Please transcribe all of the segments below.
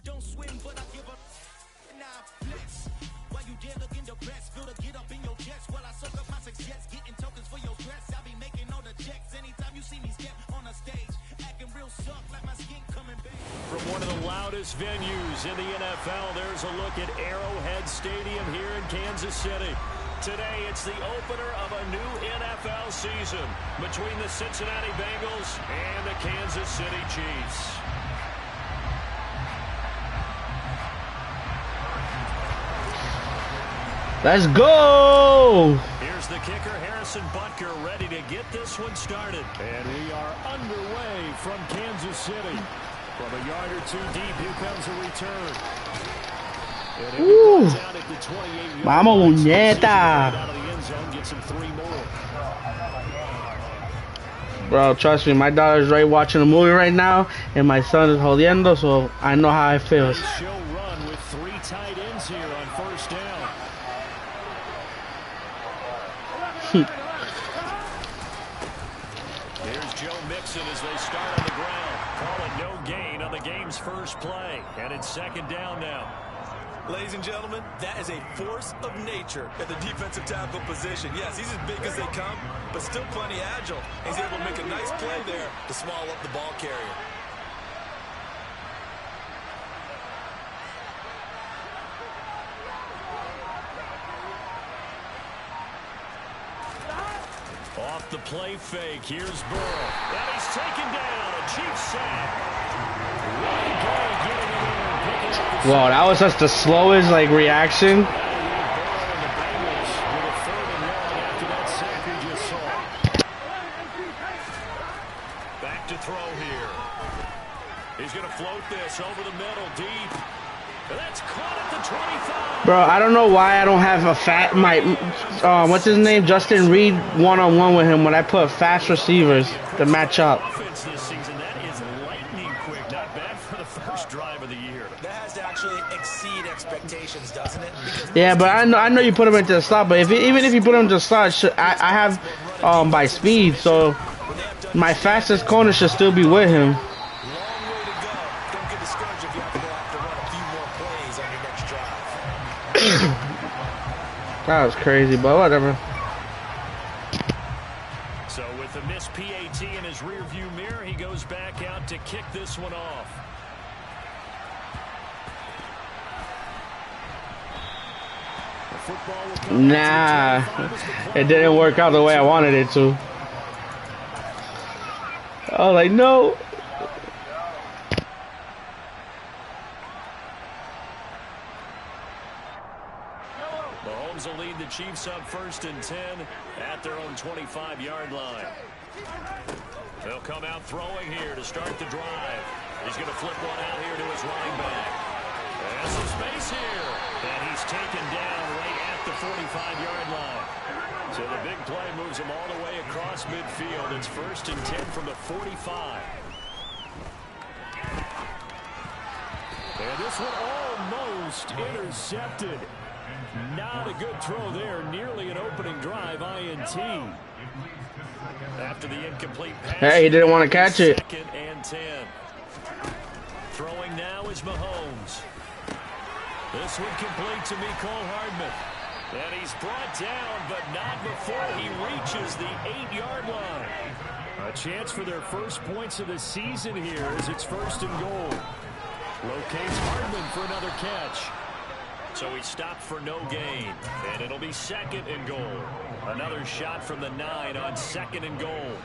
don't swing, but I give a nah flex. Why you dare look in the press? Feel to get up in your chest while I soak up my success, getting tokens for your stress. I be making all the checks anytime you see me step on a stage, acting real suck like my skin coming back. From one of the loudest venues in the NFL, there's a look at Arrowhead Stadium here in Kansas City. Today, it's the opener of a new NFL season between the Cincinnati Bengals and the Kansas City Chiefs. Let's go! Here's the kicker, Harrison Butker, ready to get this one started. And we are underway from Kansas City. From a yard or two deep, here comes a return. Vamos, muñeta. Bro, trust me, my daughter's right watching a movie right now, and my son is jodiendo, so I know how it feels. She'll run with 3 tight ends here on first down. Here's Joe Mixon as they start on the ground. Call it no gain on the game's first play, and it's second down now. Ladies and gentlemen, that is a force of nature at the defensive tackle position. Yes, he's as big as they come, but still plenty agile. He's able to make a nice play there to small up the ball carrier. Off the play fake, here's Burrow. And he's taken down, a Chiefs sack. Really good getting in there and picking up the Wow, that was just the slowest reaction. Back to throw here. He's going to float this over the middle, deep. And that's caught at the 25. Bro, I don't know why I don't have a what's his name? Justin Reed one-on-one with him when I put fast receivers to match up. Offense this season, that is lightning quick. Not bad for the first drive of the year. That has to actually exceed expectations, doesn't it? Yeah, but I know you put him into the slot, but even if you put him into the slot, I have by speed, so my fastest corner should still be with him. That was crazy, but whatever. So with a missed PAT in his rearview mirror, he goes back out to kick this one off. Nah, it didn't work out the way I wanted it to. I was like, no. Mahomes will lead the Chiefs up 1st and 10 at their own 25-yard line. They'll come out throwing here to start the drive. He's going to flip one out here to his running back. There's some space here. And he's taken down right at the 45-yard line. So the big play moves him all the way across midfield. It's 1st and 10 from the 45. And this one almost intercepted. Not a good throw there. Nearly an opening drive, INT. After the incomplete pass. Hey, he didn't want to catch it. 2nd and 10. Throwing now is Mahomes. This one complete to Mecole Hardman. And he's brought down, but not before he reaches the 8-yard line. A chance for their first points of the season here as it's 1st and goal. Locates Hardman for another catch. So he stopped for no gain. And it'll be 2nd and goal. Another shot from the 9 on 2nd and goal.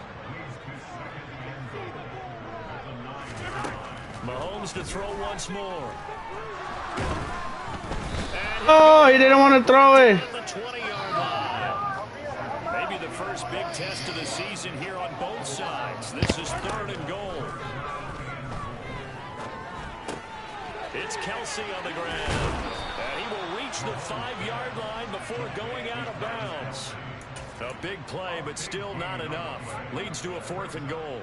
Mahomes to throw once more. Oh, he didn't want to throw it. The 20-yard line. Maybe the first big test of the season here on both sides. This is 3rd and goal. It's Kelsey on the ground. And he will reach the 5-yard line before going out of bounds. A big play, but still not enough. Leads to a 4th and goal.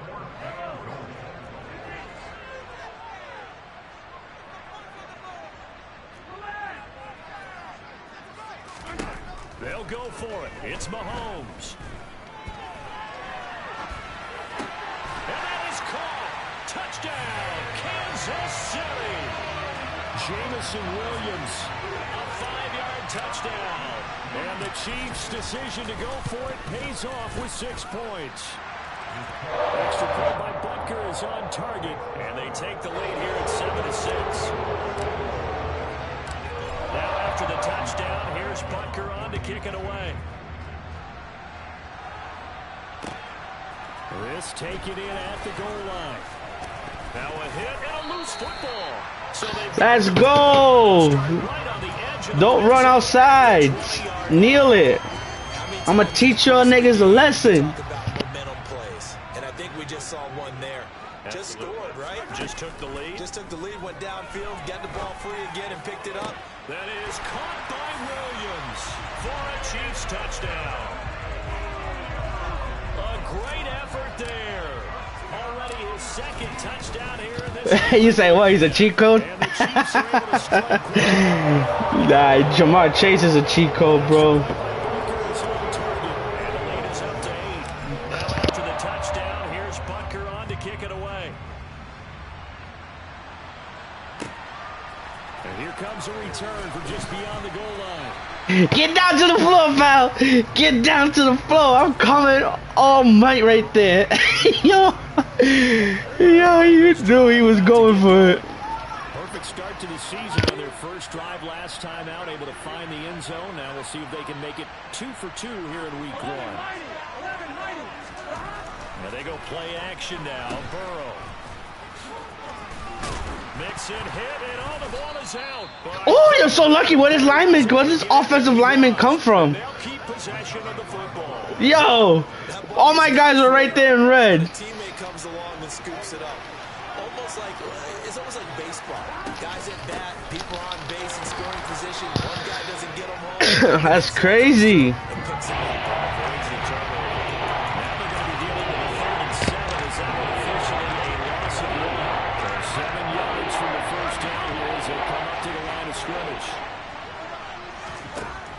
They'll go for it. It's Mahomes. And that is caught. Touchdown, Kansas City. Jamison Williams. A 5-yard touchdown. And the Chiefs' decision to go for it pays off with 6 points. Extra point by Butker is on target, and they take the lead here at 7-6. Now after the touchdown, here's Butker on to kick it away. This taken in at the goal line. Now a hit and a loose football. So let's go. Don't run outside. Kneel it. I'm going to teach y'all niggas a lesson. And I think we just saw one there. Just scored, right? Just took the lead. Just took the lead, went downfield, got the ball free again, and picked it up. That is caught by Williams for a Chiefs touchdown. A great effort there. Already his second touchdown here in this. You say what? He's a cheat code? Nah, Jamar Chase is a cheat code, bro. After the touchdown, here's Butker on to kick it away. And here comes a return from just beyond the goal line. Get down to the floor, pal. Get down to the floor. I'm coming all might right there. Yo, you knew he was going for it. Perfect start to the season on their first drive last time out, able to find the end zone. Now we'll see if they can make it 2 for 2 here in week 1. Now they go play action now. Burrow. Mix and hit, and all the ball is out. Oh, you're so lucky. Where does this offensive lineman come from? They'll keep possession of the football. Yo, all my guys are right there in red. The teammate comes along and scoops it up. It's almost like baseball. Guys at bat, people on base in scoring position. One guy doesn't get them home. That's crazy.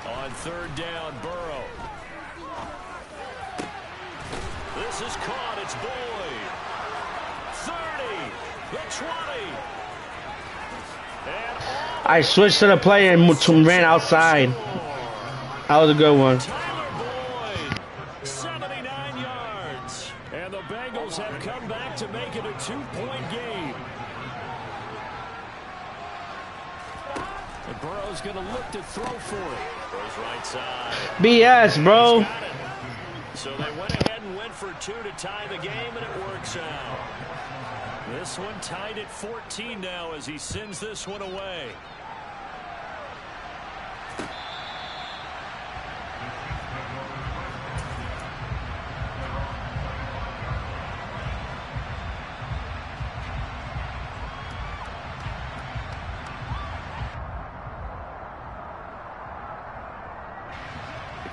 On third down, Burrow. This is caught. It's Boyd. 30, the 20. And I switched to the play and ran outside. That was a good one. Tyler Boyd, 79 yards. And the Bengals have come back to make it a 2-point game. And Burrow's going to look to throw for it. Goes right side. BS, bro. So they went ahead and went for 2 to tie the game, and it works out. This one tied at 14 now as he sends this one away.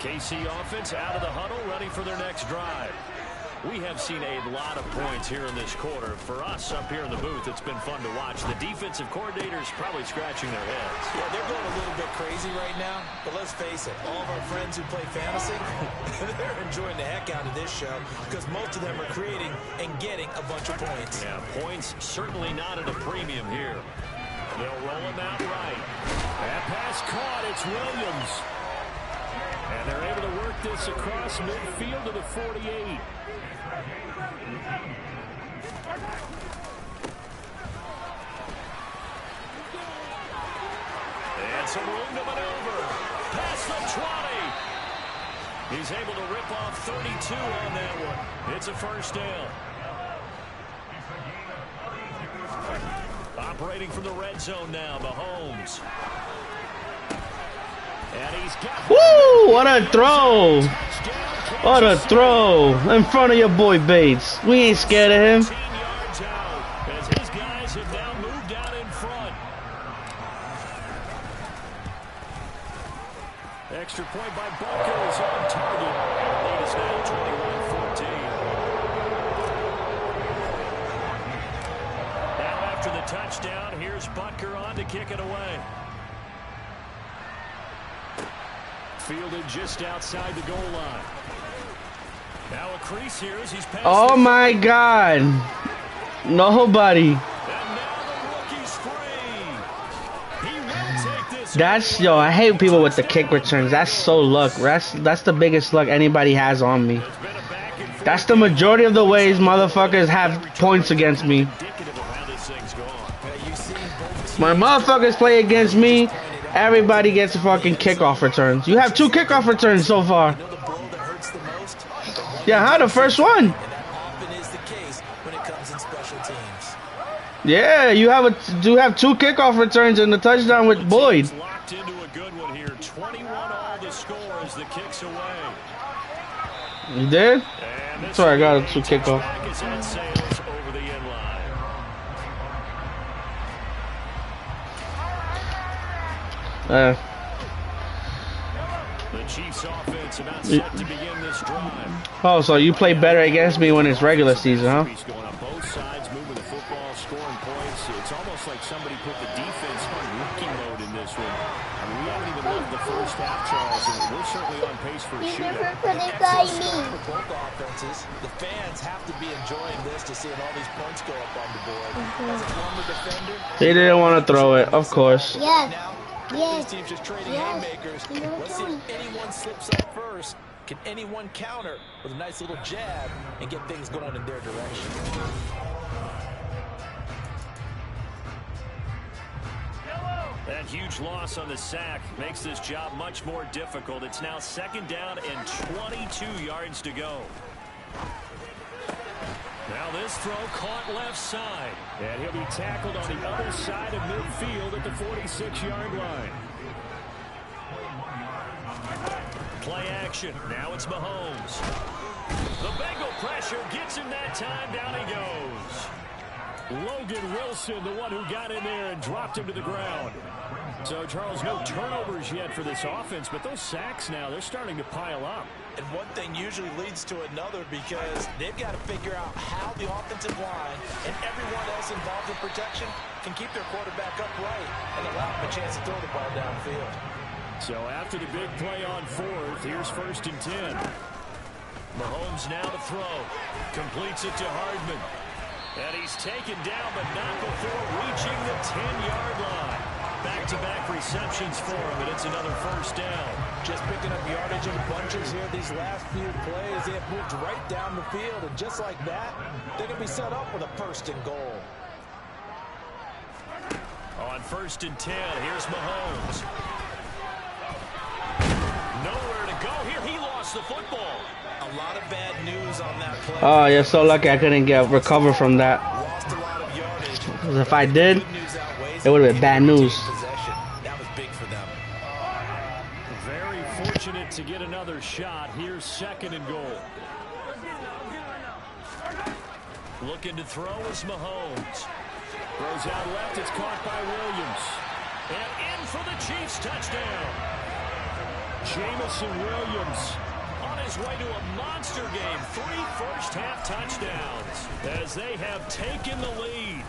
KC offense out of the huddle, ready for their next drive. We have seen a lot of points here in this quarter. For us up here in the booth, it's been fun to watch. The defensive coordinators probably scratching their heads. Yeah, they're going a little bit crazy right now, but let's face it, all of our friends who play fantasy, they're enjoying the heck out of this show because most of them are creating and getting a bunch of points. Yeah, points certainly not at a premium here. They'll roll him out right. That pass caught. It's Williams. And they're able to work this across midfield to the 48. And some room to maneuver. Past the 20. He's able to rip off 32 on that one. It's a first down. Operating from the red zone now, Mahomes. And he's got Woo! What a throw! What a throw! In front of your boy Bates. We ain't scared of him. 15 yards out as his guys have now moved out in front. Extra point by Butker is on target. The lead is now 21-14. Now after the touchdown, here's Butker on to kick it away. Fielded just outside the goal line. Now a crease here as he's passed. Oh my God! Nobody. And now the rookie's free. That's yo. I hate people with the kick returns. That's so luck. That's the biggest luck anybody has on me. That's the majority of the ways motherfuckers have points against me. When motherfuckers play against me, everybody gets fucking kickoff returns. You have 2 kickoff returns so far. Yeah, how the first one? Yeah, you have 2 kickoff returns and the touchdown with Boyd. Locked into a good one here. 21 all the score as the kicks away. You did? Sorry, I got 2 kickoff. Over the end line. The Chiefs offense about set to begin this drive. Oh, so you play better against me when it's regular season, huh? He's going on both sides, moving the football, scoring points. It's almost like somebody put the defense on rookie mode in this one. I mean, we haven't even loved the first half, Charles, and we're certainly on pace for a shootout. For both offenses, the fans have to be enjoying this to seeing all these points go up on the board. As a former defender, He didn't want to throw it, of course. Yes. these teams just trading haymakers. Let's see if anyone slips up first. Can anyone counter with a nice little jab and get things going in their direction? That huge loss on the sack makes this job much more difficult. It's now 2nd down and 22 yards to go. Now this throw caught left side. And he'll be tackled on the other side of midfield at the 46-yard line. Play action. Now it's Mahomes. The Bengal pressure gets him that time. Down he goes. Logan Wilson, the one who got in there and dropped him to the ground. So, Charles, no turnovers yet for this offense, but those sacks now, they're starting to pile up. And one thing usually leads to another because they've got to figure out how the offensive line and everyone else involved in protection can keep their quarterback upright and allow him a chance to throw the ball downfield. So after the big play on 4th, here's 1st and 10. Mahomes now to throw. Completes it to Hardman. And he's taken down, but not before reaching the 10-yard line. Back-to-back receptions for him, and it's another 1st down. Just picking up yardage in bunches here these last few plays. They have moved right down the field, and just like that, they're going to be set up with a 1st and goal. On 1st and 10, here's Mahomes. Nowhere to go here. He lost the football. A lot of bad news on that play. Oh, you're so lucky I couldn't recover from that. Lost a lot of yardage. Because if I did, it would have been bad news. That was big for them. Very fortunate to get another shot. Here's 2nd and goal. Looking to throw is Mahomes. Throws out left. It's caught by Williams. And in for the Chiefs touchdown. Jamison Williams on his way to a monster game. 3 first-half touchdowns as they have taken the lead.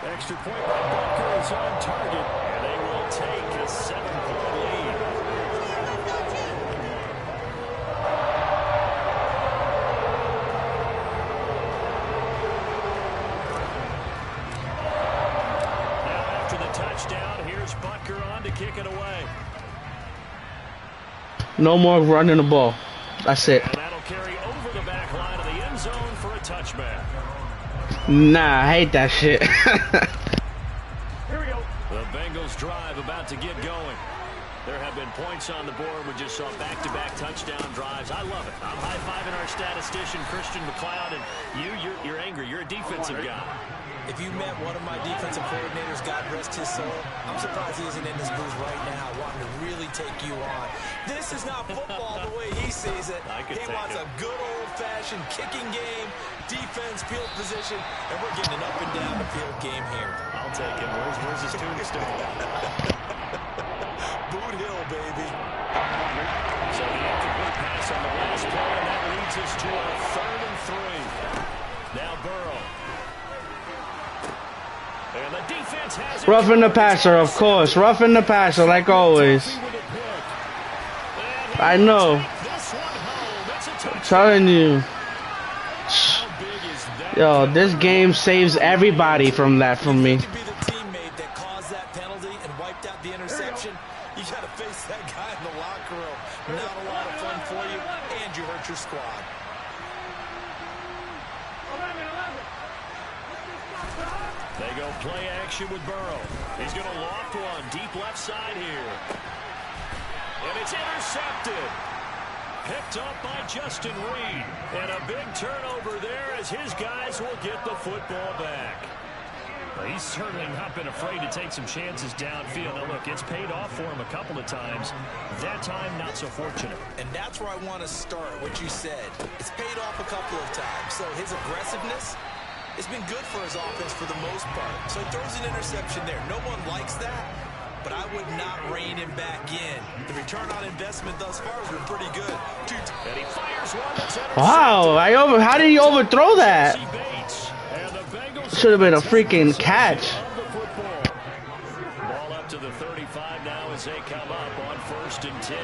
Extra point by Butker is on target, and they will take a 7-point lead. Now after the touchdown, here's Butker on to kick it away. No more running the ball. That's it. And that'll carry over the back line of the end zone for a touchback. Nah, I hate that shit. Here we go. The Bengals drive about to get going. There have been points on the board. We just saw back-to-back touchdown drives. I love it. I'm high-fiving our statistician, Christian McLeod, and you're angry. You're a defensive guy. If you met one of my defensive coordinators, God rest his soul, I'm surprised he isn't in this booth right now wanting to really take you on. This is not football the way he sees it. He wants a good old-fashioned kicking game, defense, field position, and we're getting an up-and-down-the-field game here. I'll take it. Where's his tombstone? Boot Hill, baby. So the incomplete pass on the last play, and that leads us to a 3rd and 3. Now Burrow. And the defense has it. Roughing the passer, of course. Roughing the passer, like always. I know. I'm telling you. Yo, this game saves everybody from that from me. To be the teammate that caused that that penalty and wiped out the interception, you got to face that guy in the locker room. Not a lot of fun for you, and you hurt your squad. They go play action with Burrow. He's going to loft one deep left side here. And it's intercepted. Picked up by Justin Reed. And a big turnover there as his guys will get the football back. Well, he's certainly not been afraid to take some chances downfield. Now, look, it's paid off for him a couple of times. That time, not so fortunate. And that's where I want to start, what you said. It's paid off a couple of times. So his aggressiveness, it's been good for his offense for the most part. So he throws an interception there. No one likes that, but I would not rein him back in. The return on investment thus far has been pretty good. And he fires one that's wow, how did he overthrow that? Should have been a freaking catch. Ball up to the 35 now as they come up on 1st and 10.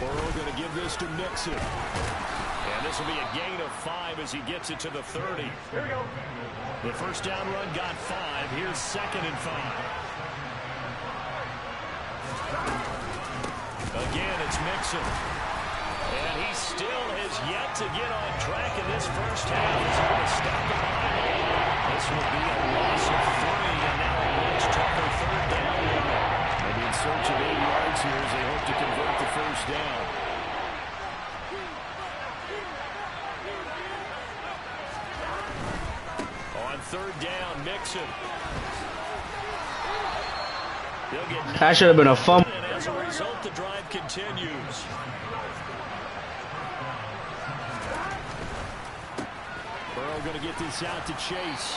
Burrow going to give this to Mixon. And this will be a gain of 5 as he gets it to the 30. Here we go. The first down run got 5. Here's 2nd and 5. Again, it's Mixon. And he still has yet to get on track in this first half. He's going to stop the line. This will be a loss of 3, and now a much tougher 3rd down. They'll be in search of 8 yards here as they hope to convert the first down. On 3rd down, Mixon. That should have been a fumble. And as a result, the drive continues. Burrow going to get this out to Chase.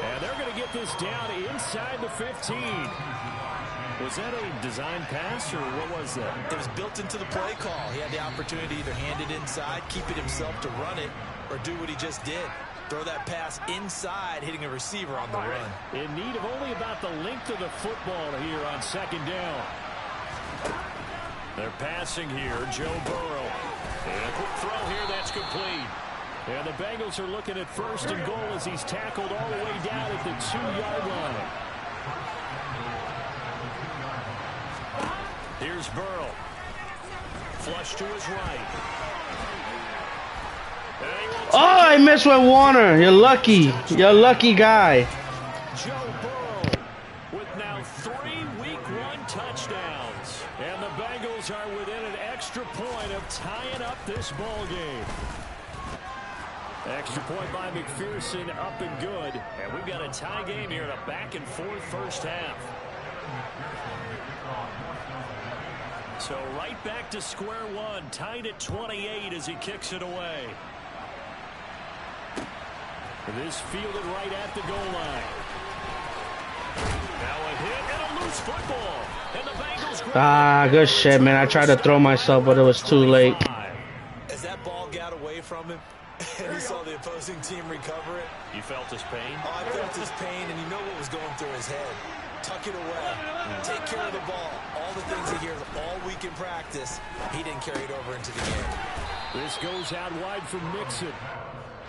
And they're going to get this down inside the 15. Was that a design pass, or what was that? It was built into the play call. He had the opportunity to either hand it inside, keep it himself to run it, or do what he just did. Throw that pass inside, hitting a receiver on the run. In need of only about the length of the football here on 2nd down. They're passing here, Joe Burrow. And a quick throw here, that's complete. And the Bengals are looking at 1st and goal as he's tackled all the way down at the 2-yard line. Here's Burrow. Flush to his right. Oh, I missed with Warner. You're lucky. You're a lucky guy. Joe Burrow with now 3 Week 1 touchdowns. And the Bengals are within an extra point of tying up this ball game. Extra point by McPherson, up and good. And we've got a tie game here in a back-and-forth first half. So right back to square one, tied at 28 as he kicks it away. This fielded right at the goal line. Now a hit and a loose football. And the Bengals. Good shit, man. I tried to throw myself, but it was too late. As that ball got away from him, and he saw the opposing team recover it. You felt his pain? Oh, I felt his pain, and you know what was going through his head. Tuck it away. Take care of the ball. All the things he hears all week in practice, he didn't carry it over into the game. This goes out wide for Mixon.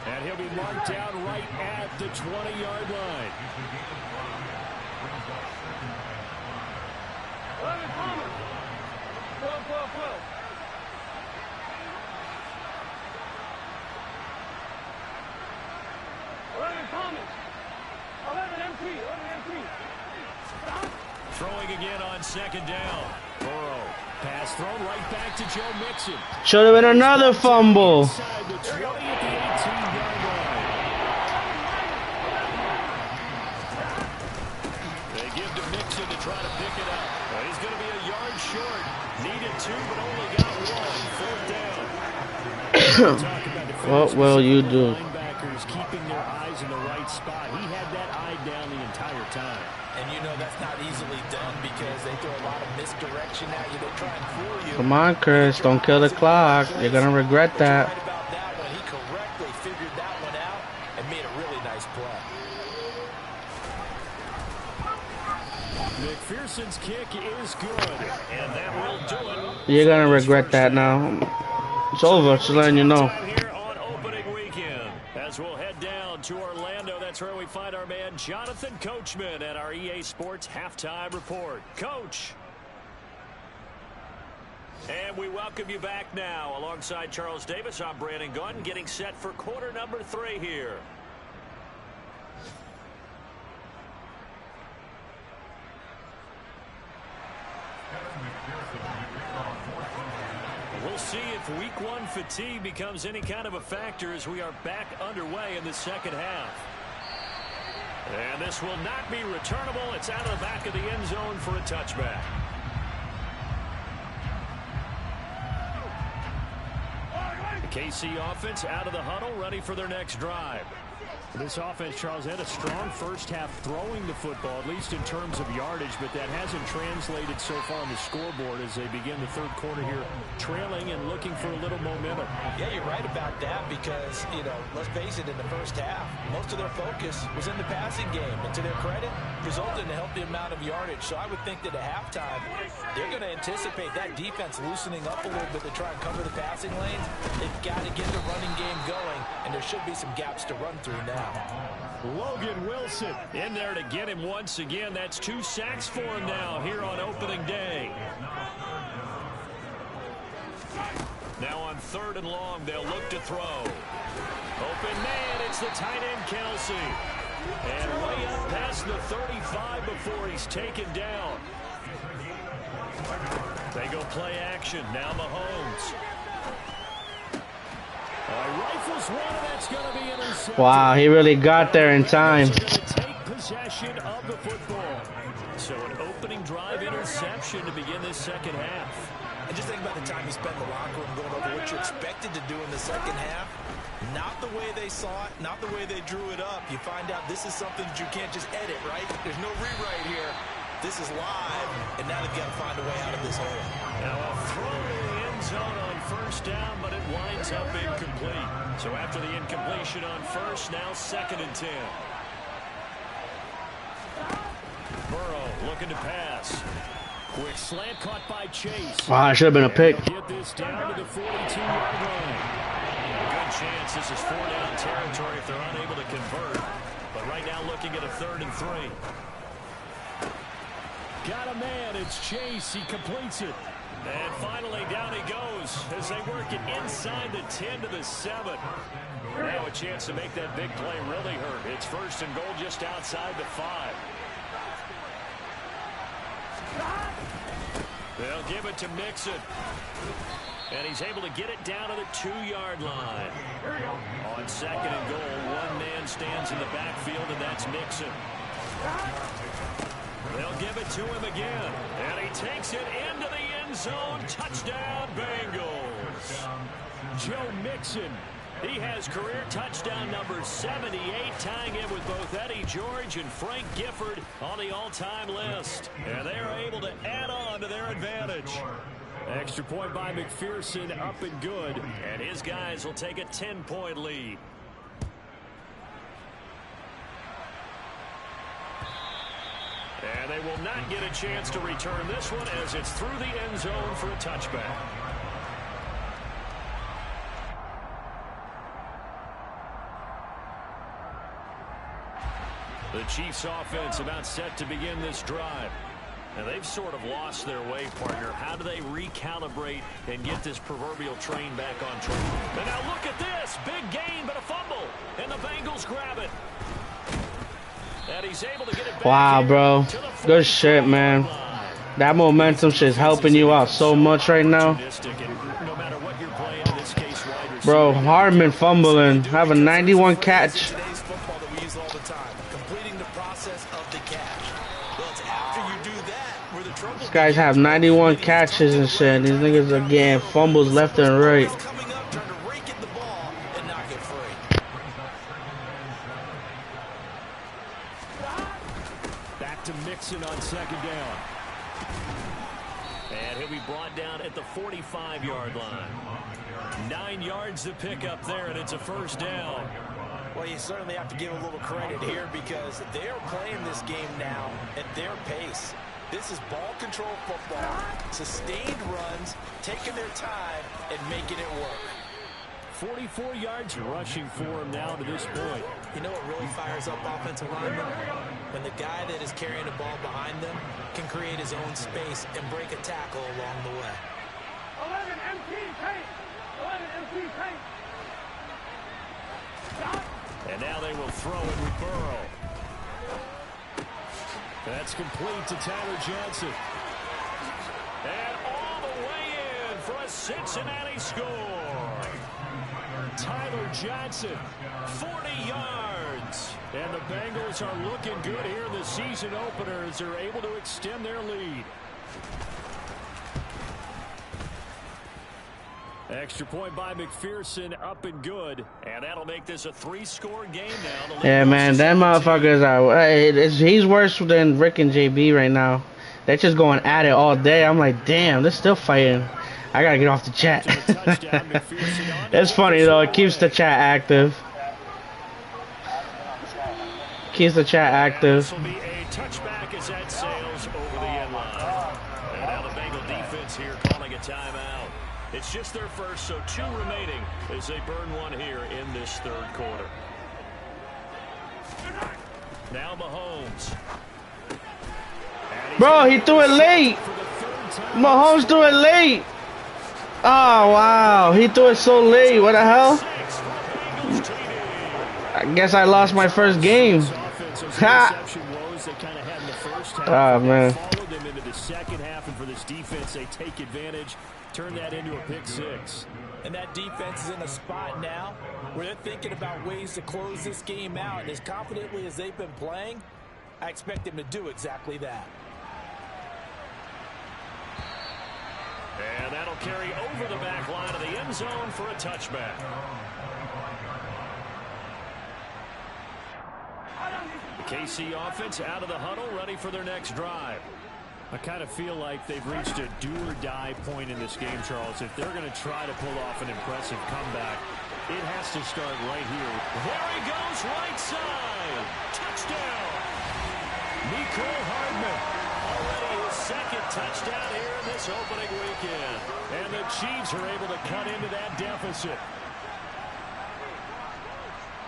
And he'll be marked down right at the 20-yard line. Throwing again on 2nd down. Burrow. Pass thrown right back to Joe Mixon. Should have been another fumble. Inside the 20 at the 18-yard line. They give to Mixon to try to pick it up. Well, he's going to be a yard short. Needed 2, but only got 1. 4th down. What will you do? Linebackers keeping their eyes in the right spot. He had that eye down the entire time. And you know that's not easily done because they throw a lot of misdirection at you. They try and fool you. Come on, Chris. Don't kill the clock. You're going to regret that. Right about that one. He correctly figured that one out and made a really nice play. McPherson's kick is good, and that will do it. You're going to regret that now. It's over. Just letting you know. Here on opening weekend, as we'll head down to Orlando. That's where we find our man Jonathan Coachman at our EA Sports Halftime Report. Coach. And we welcome you back now. Alongside Charles Davis, I'm Brandon Gaudin, getting set for quarter number 3 here. We'll see if week 1 fatigue becomes any kind of a factor as we are back underway in the second half. And this will not be returnable. It's out of the back of the end zone for a touchback. The KC offense out of the huddle, ready for their next drive. This offense, Charles, had a strong first half throwing the football, at least in terms of yardage, but that hasn't translated so far on the scoreboard as they begin the third quarter here, trailing and looking for a little momentum. Yeah, you're right about that because, you know, let's face it, in the first half, most of their focus was in the passing game. And to their credit, resulted in a healthy amount of yardage. So I would think that at halftime, they're going to anticipate that defense loosening up a little bit to try and cover the passing lanes. They've got to get the running game going, and there should be some gaps to run through now. Logan Wilson in there to get him once again. That's 2 sacks for him now here on opening day. Now on 3rd and long, they'll look to throw. Open man, it's the tight end Kelsey. And way up past the 35 before he's taken down. They go play action. Now Mahomes. Rifles one, and that's going to be intercepted. Wow, he really got there in time. Take possession of the football. So an opening drive interception to begin this second half. And just think about the time you spent in the locker room going over what you expected to do in the second half. Not the way they saw it, not the way they drew it up. You find out this is something that you can't just edit, right? There's no rewrite here. This is live, and now they've got to find a way out of this hole. Now a throw to the end zone on first down, but it winds up incomplete. So after the incompletion on first, now 2nd and 10. Burrow looking to pass. Quick slant caught by Chase. Wow, it should have been a pick. Get this down to the 42-yard line. Good chance this is 4-down territory if they're unable to convert. But right now looking at a 3rd and 3. Got a man, it's Chase, he completes it. And finally down he goes as they work it inside the 10 to the 7. Now a chance to make that big play really hurt. It's 1st and goal just outside the 5. They'll give it to Mixon. And he's able to get it down to the 2-yard line. On 2nd and goal, one man stands in the backfield, and that's Mixon. They'll give it to him again. And he takes it into the end zone. Touchdown, Bengals. Joe Mixon. He has career touchdown number 78, tying him with both Eddie George and Frank Gifford on the all-time list. And they are able to add on to their advantage. Extra point by McPherson, up and good. And his guys will take a 10-point lead. And they will not get a chance to return this one as it's through the end zone for a touchback. The Chiefs offense about set to begin this drive. And they've sort of lost their way, partner. How do they recalibrate and get this proverbial train back on track? And now look at this. Big gain, but a fumble. And the Bengals grab it. And he's able to get it back. Wow, bro. Good shit, man. That momentum shit's helping you out so much right now. Bro, Hardman fumbling. Have a 91 catch. These guys have 91 catches and shit. These niggas are getting fumbles left and right. Back to Mixon on 2nd down. And he'll be brought down at the 45-yard line. 9 yards to pick up there, and it's a 1st down. Well, you certainly have to give a little credit here because they're playing this game now at their pace. This is ball control football, sustained runs, taking their time and making it work. 44 yards rushing for him now to this point. You know what really fires up offensive linemen? When the guy that is carrying the ball behind them can create his own space and break a tackle along the way. 11 MT paint. 11 MT paint. And now they will throw it with Burrow. That's complete to Tyler Johnson. And all the way in for a Cincinnati score. Tyler Johnson, 40 yards. And the Bengals are looking good here in the season opener as they're able to extend their lead. Extra point by McPherson, up and good. And that'll make this a 3-score game now. Yeah, man, that motherfuckers are. He's worse than Rick and JB right now. They're just going at it all day. I'm like, damn, they're still fighting. I gotta get off the chat. It's funny though. It keeps the chat active. Keeps the chat active. This will be a touchback as that sails over the end line. And now the Bengal defense here calling a timeout. It's just their first, so 2 remaining as they burn one here in this third quarter. Now Mahomes. Bro, he threw it late. Mahomes threw it late. Oh, wow. He threw it so late. What the hell? I guess I lost my first game. Ha! Oh, man. Followed them into the second half, and for this defense, they take advantage, turn that into a pick 6. And that defense is in a spot now where they're thinking about ways to close this game out. And as confidently as they've been playing, I expect them to do exactly that. And that'll carry over the back line of the end zone for a touchback. The KC offense out of the huddle, ready for their next drive. I kind of feel like they've reached a do-or-die point in this game, Charles. If they're going to try to pull off an impressive comeback, it has to start right here. There he goes, right side. Touchdown. Nicole Hardman. Already his second touchdown here in this opening weekend. And the Chiefs are able to cut into that deficit.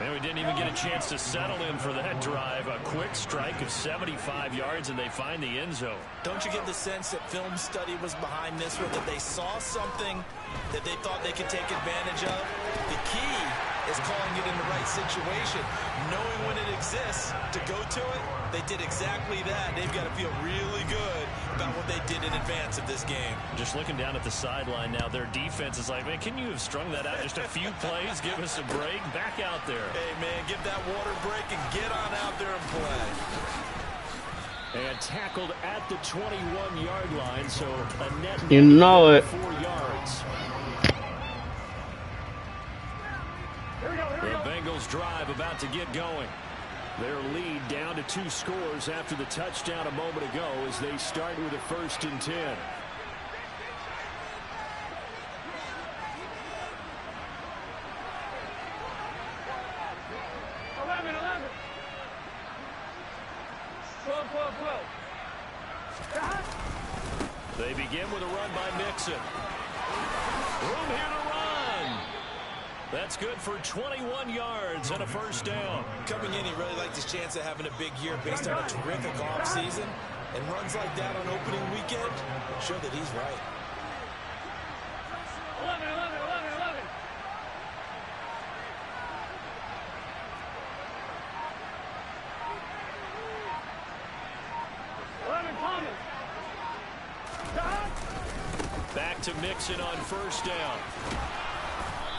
Man, we didn't even get a chance to settle in for that drive. A quick strike of 75 yards, and they find the end zone. Don't you get the sense that film study was behind this one, that they saw something that they thought they could take advantage of? The key is calling it in the right situation, knowing when it exists to go to it. They did exactly that. They've got to feel really good about what they did in advance of this game. Just looking down at the sideline now, their defense is like, man, can you have strung that out just a few plays? Give us a break. Back out there. Hey, man, give that water break and get on out there and play. And tackled at the 21-yard line, so a net you know it. 4 yards. The Bengals drive about to get going. Their lead down to 2 scores after the touchdown a moment ago as they start with a 1st and 10. 11. 12. They begin with a run by Mixon. Room here to run. That's good for 21 yards and a 1st down. Coming in, he really liked his chance of having a big year based on a terrific offseason. And runs like that on opening weekend show that he's right. 11. 11 Thomas. Back to Mixon on 1st down.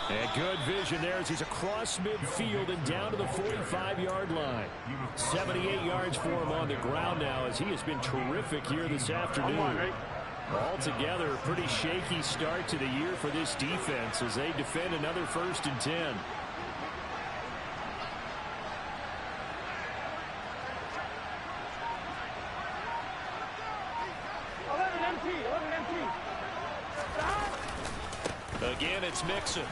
And good vision there as he's across midfield and down to the 45-yard line. 78 yards for him on the ground now as he has been terrific here this afternoon. Altogether, a pretty shaky start to the year for this defense as they defend another 1st and 10. 11 MT. Again, it's Mixon.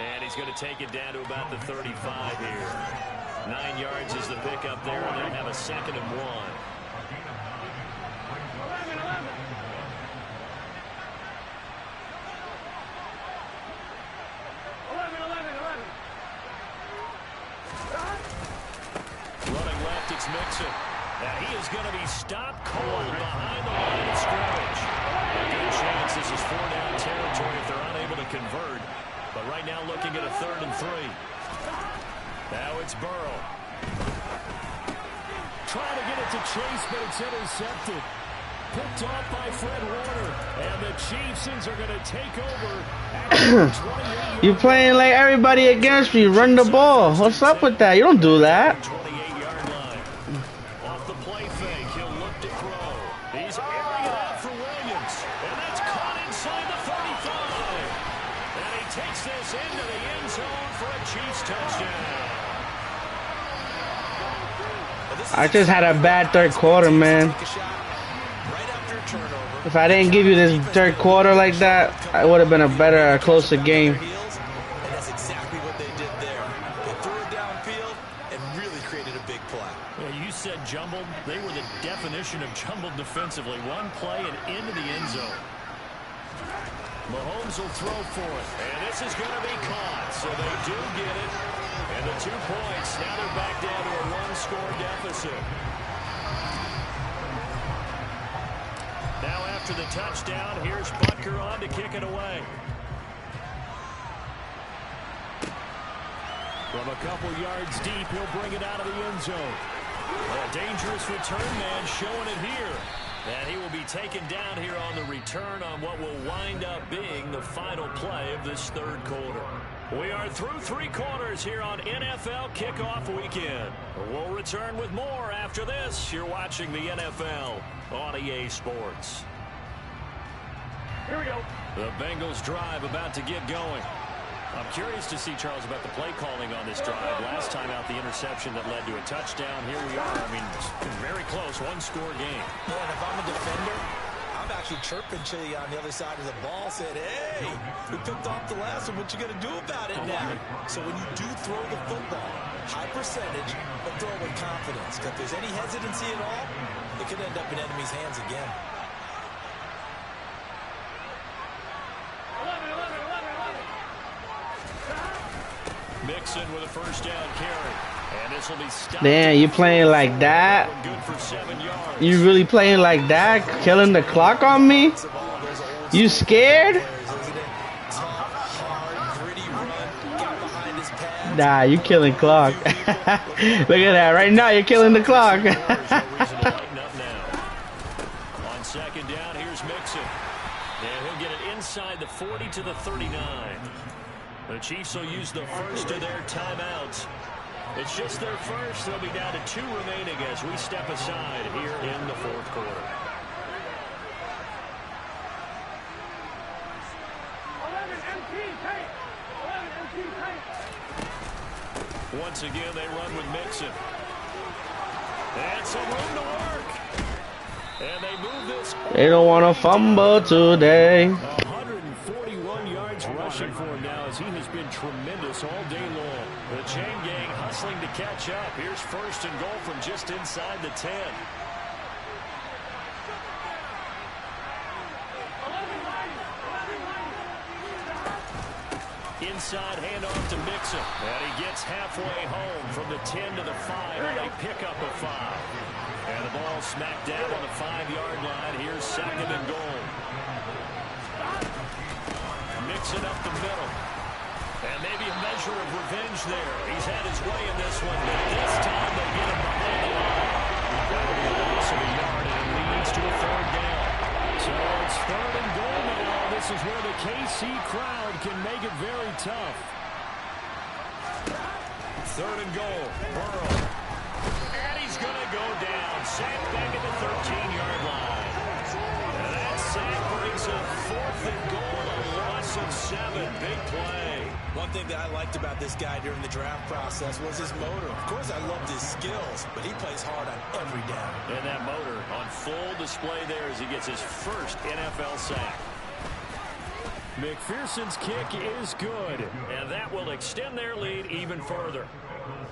And he's going to take it down to about the 35 here. 9 yards is the pickup there, and they'll have a 2nd and 1. 11. it's Mixon. And he is going to be stopped cold behind the line of scrimmage. A good chance this is 4-down territory if they're unable to convert. But right now looking at a 3rd and 3. Now it's Burrow. Trying to get it to Chase, but it's intercepted. Picked off by Fred Warner. And the Chiefs are going to take over. You playing like everybody against me. Run the ball. What's up with that? You don't do that. 28-yard line. Off the play fake, he'll look to throw. He's airing it out for Williams. And that's caught inside the 35. And he takes this into the end zone for a Chiefs touchdown. I just had a bad 3rd quarter, man. If I didn't give you this 3rd quarter like that, it would have been a better, closer game. And that's exactly what they did there. They threw it downfield and really created a big play. Well, you said jumbled. They were the definition of jumbled defensively. One play and into the end zone. Mahomes will throw for it. And this is going to be caught. So they do get it. And the 2 points. Now they're back down to a 1-score deficit. Now after the touchdown, here's Butker on to kick it away. From a couple yards deep, he'll bring it out of the end zone. A dangerous return man showing it here. And he will be taken down here on the return on what will wind up being the final play of this 3rd quarter. We are through 3 quarters here on NFL Kickoff Weekend. We'll return with more after this. You're watching the NFL on EA Sports. Here we go. The Bengals drive about to get going. I'm curious to see, Charles, about the play calling on this drive. Last time out, the interception that led to a touchdown. Here we are. I mean, it's been very close. 1-score game. Yeah, and if I'm a defender, I'm actually chirping Chili on the other side of the ball, said, hey, we picked off the last one. What you going to do about it now? So when you do throw the football, high percentage, but throw it with confidence. If there's any hesitancy at all, it could end up in enemy's hands again. Mixon with a 1st down carry. And this will be stopped. Damn, you playing like that? Good for 7 yards. You really playing like that? Killing the clock on me? You scared? Nah, you killing clock. Look at that. Right now, you're killing the clock. On 2nd down, here's Mixon. And he'll get it inside the 40 to the 39. The Chiefs will use the first of their timeouts. It's just their first. They'll be down to 2 remaining as we step aside here in the 4th quarter. Once again, they run with Mixon. And some room to work. And they move this. They don't want to fumble today. 141 yards rushing for him now as he has been tremendous all day long. The chain gang hustling to catch up. Here's 1st and goal from just inside the 10. Inside handoff to Mixon. And he gets halfway home from the 10 to the 5. And they pick up a 5. And the ball smacked down on the 5-yard line. Here's 2nd and goal. Mixon up the middle. And maybe a measure of revenge there. He's had his way in this one, but this time they get him behind the line. That'll be a loss of a yard, and it leads to a 3rd down. So it's 3rd and goal now. This is where the KC crowd can make it very tough. 3rd and goal. Burrow. And he's going to go down. Sacked back at the 13-yard line. And that sack brings up 4th and goal. A loss of 7. Big play. One thing that I liked about this guy during the draft process was his motor. Of course, I loved his skills, but he plays hard on every down. And that motor on full display there as he gets his first NFL sack. McPherson's kick is good, and that will extend their lead even further.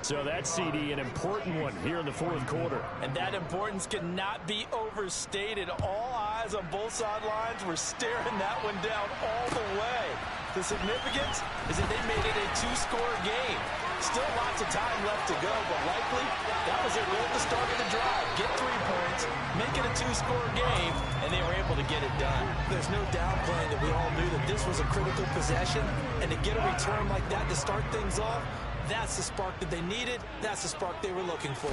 So that CD, an important one here in the 4th quarter. And that importance cannot be overstated. All eyes on both sidelines were staring that one down all the way. The significance is that they made it a 2-score game. Still lots of time left to go, but likely that was their goal at the start of the drive. Get 3 points, make it a 2-score game, and they were able to get it done. There's no doubt, playing that we all knew that this was a critical possession, and to get a return like that to start things off, that's the spark that they needed. That's the spark they were looking for.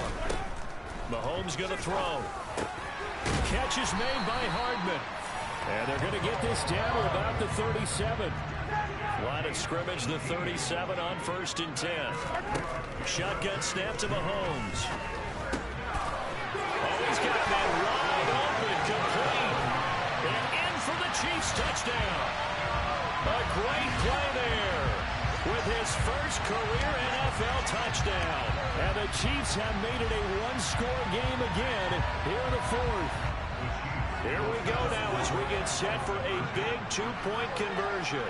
Mahomes going to throw. Catch is made by Hardman. And they're going to get this down to about the 37. Line of scrimmage, the 37 on 1st and 10. Shotgun snap to Mahomes. Oh, he's got that wide open, complete. And in for the Chiefs touchdown. A great play there with his first career NFL touchdown. And the Chiefs have made it a 1-score game again here in the 4th. Here we go now as we get set for a big 2-point conversion.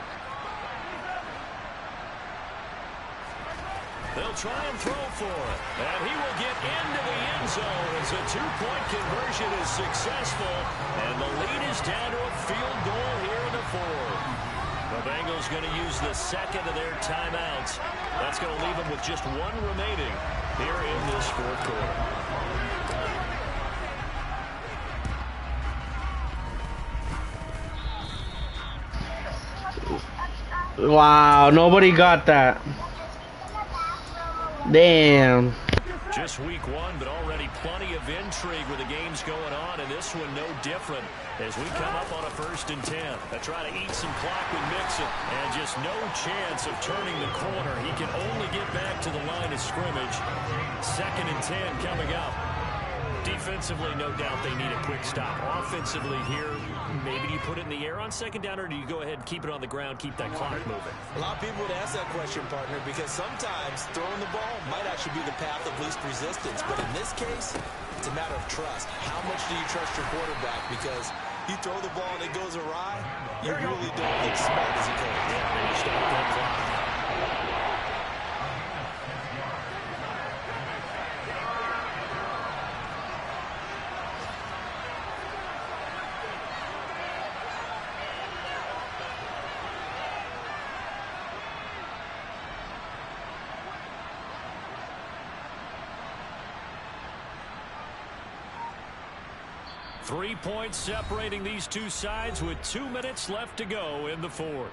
They'll try and throw for it. And he will get into the end zone as a 2-point conversion is successful. And the lead is down to a field goal here in the 4th. The Bengals going to use the second of their timeouts. That's going to leave them with just 1 remaining here in this 4th quarter. Wow, nobody got that. Damn. Just week 1, but already plenty of intrigue with the games going on, and this one no different as we come up on a 1st and 10. They try to eat some clock with Mixon, and just no chance of turning the corner. He can only get back to the line of scrimmage. 2nd and 10 coming up. Defensively, no doubt they need a quick stop. Offensively here, maybe do you put it in the air on 2nd down, or do you go ahead and keep it on the ground, keep that clock moving? A lot of people would ask that question, partner, because sometimes throwing the ball might actually be the path of least resistance. But in this case, it's a matter of trust. How much do you trust your quarterback? Because you throw the ball and it goes awry, you really don't look smart as a coach. Yeah, and you stop that clock. 3 points separating these two sides with 2 minutes left to go in the 4th.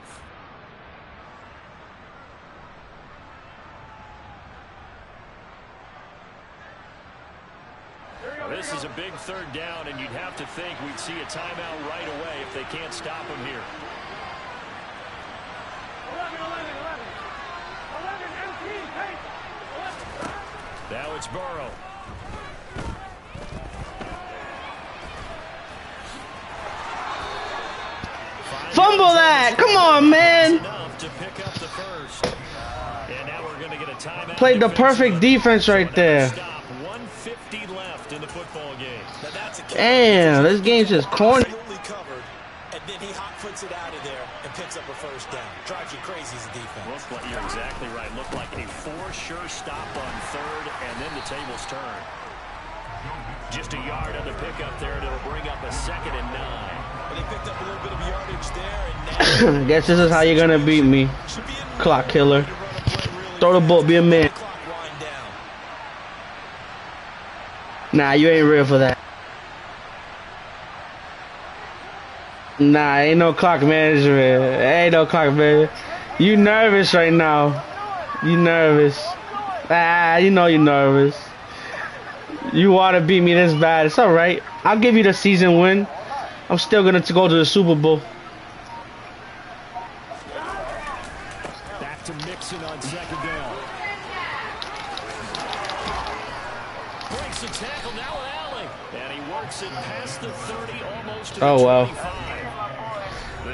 This is a big 3rd down, and you'd have to think we'd see a timeout right away if they can't stop him here. 11, now it's Burrow. Fumble that! Come on, man! Played the perfect defense right there. 150 left in the football game. Damn, this game's just corny. And then he hot-foots it out of there and picks up a 1st down. Drives you crazy as a defense. Like, you're exactly right. Looked like a for-sure stop on 3rd, and then the tables turn. Just a yard on the pickup there, and it'll bring up a 2nd and 9. They picked up a little bit of yardage there, and I guess this is how you're gonna beat me, clock killer. Throw the ball, be a man. Nah, you ain't real for that. Nah, ain't no clock management. Ain't no clock management. You nervous right now. You nervous. Ah, you know you nervous. You want to beat me this bad. It's alright. I'll give you the season win. I'm still going to go to the Super Bowl. Back to Mixon on 2nd down. Breaks the tackle now with Allen. And he works it past the 30, almost to the 25.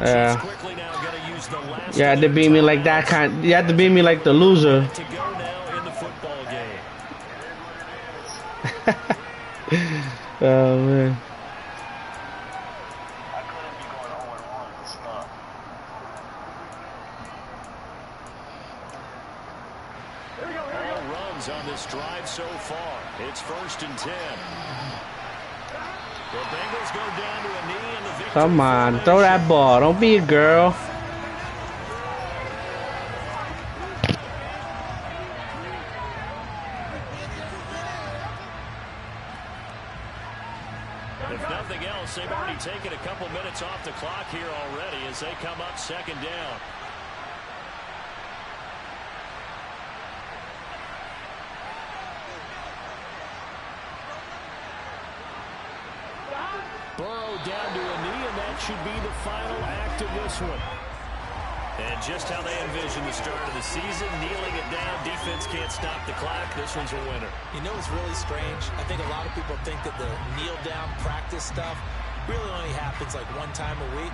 Yeah. You had to beat me like that kind. You had to beat me like the loser. To go now in the football game. Oh man. All runs on this drive so far. It's 1st and 10. The Bengals go down to a knee and the victory. Come on, throw that ball. Don't be a girl. If nothing else, they've already taken a couple minutes off the clock here already as they come up second down. Burrow down to a knee, and that should be the final act of this one. And just how they envision the start of the season, kneeling it down, defense can't stop the clock. This one's a winner. You know, it's really strange. I think a lot of people think that the kneel-down practice stuff really only happens like one time a week.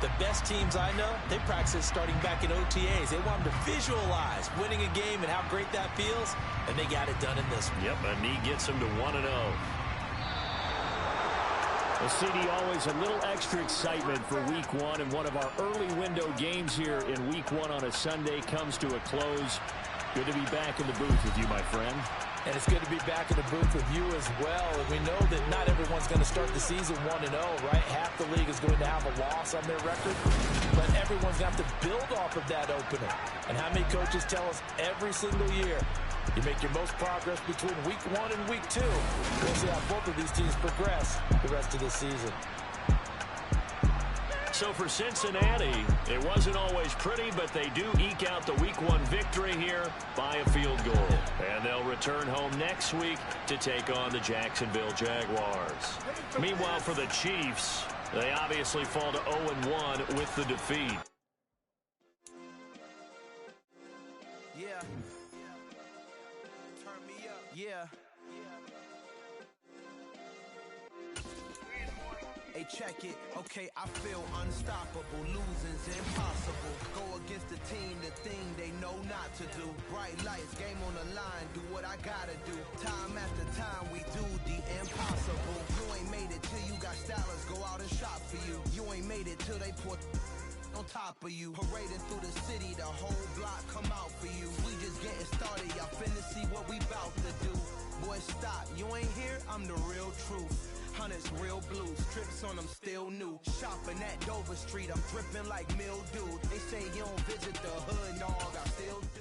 The best teams I know, they practice starting back in OTAs. They want them to visualize winning a game and how great that feels, and they got it done in this one. Yep, a knee gets them to 1-0. Well, CD, always a little extra excitement for Week 1, and one of our early window games here in Week 1 on a Sunday comes to a close. Good to be back in the booth with you, my friend. And it's good to be back in the booth with you as well. And we know that not everyone's going to start the season 1-0, right? Half the league is going to have a loss on their record. But everyone's going to have to build off of that opener. And how many coaches tell us every single year, you make your most progress between Week 1 and Week 2. We'll see how both of these teams progress the rest of the season. So for Cincinnati, it wasn't always pretty, but they do eke out the Week 1 victory here by a field goal. And they'll return home next week to take on the Jacksonville Jaguars. Meanwhile, for the Chiefs, they obviously fall to 0-1 with the defeat. Yeah. Turn me up. Yeah. Hey, check it. Okay, I feel unstoppable. Losing's impossible. Go against the team, the thing they know not to do. Bright lights, game on the line. Do what I gotta do. Time after time, we do the impossible. You ain't made it till you got stylists go out and shop for you. You ain't made it till they put on top of you. Parading through the city, the whole block come out for you. We just getting started, y'all finna see what we bout to do. Boy, stop, you ain't here, I'm the real truth. Hunters real blue, strips on them still new. Shopping at Dover Street, I'm dripping like mildew. They say you don't visit the hood, dog, I still do.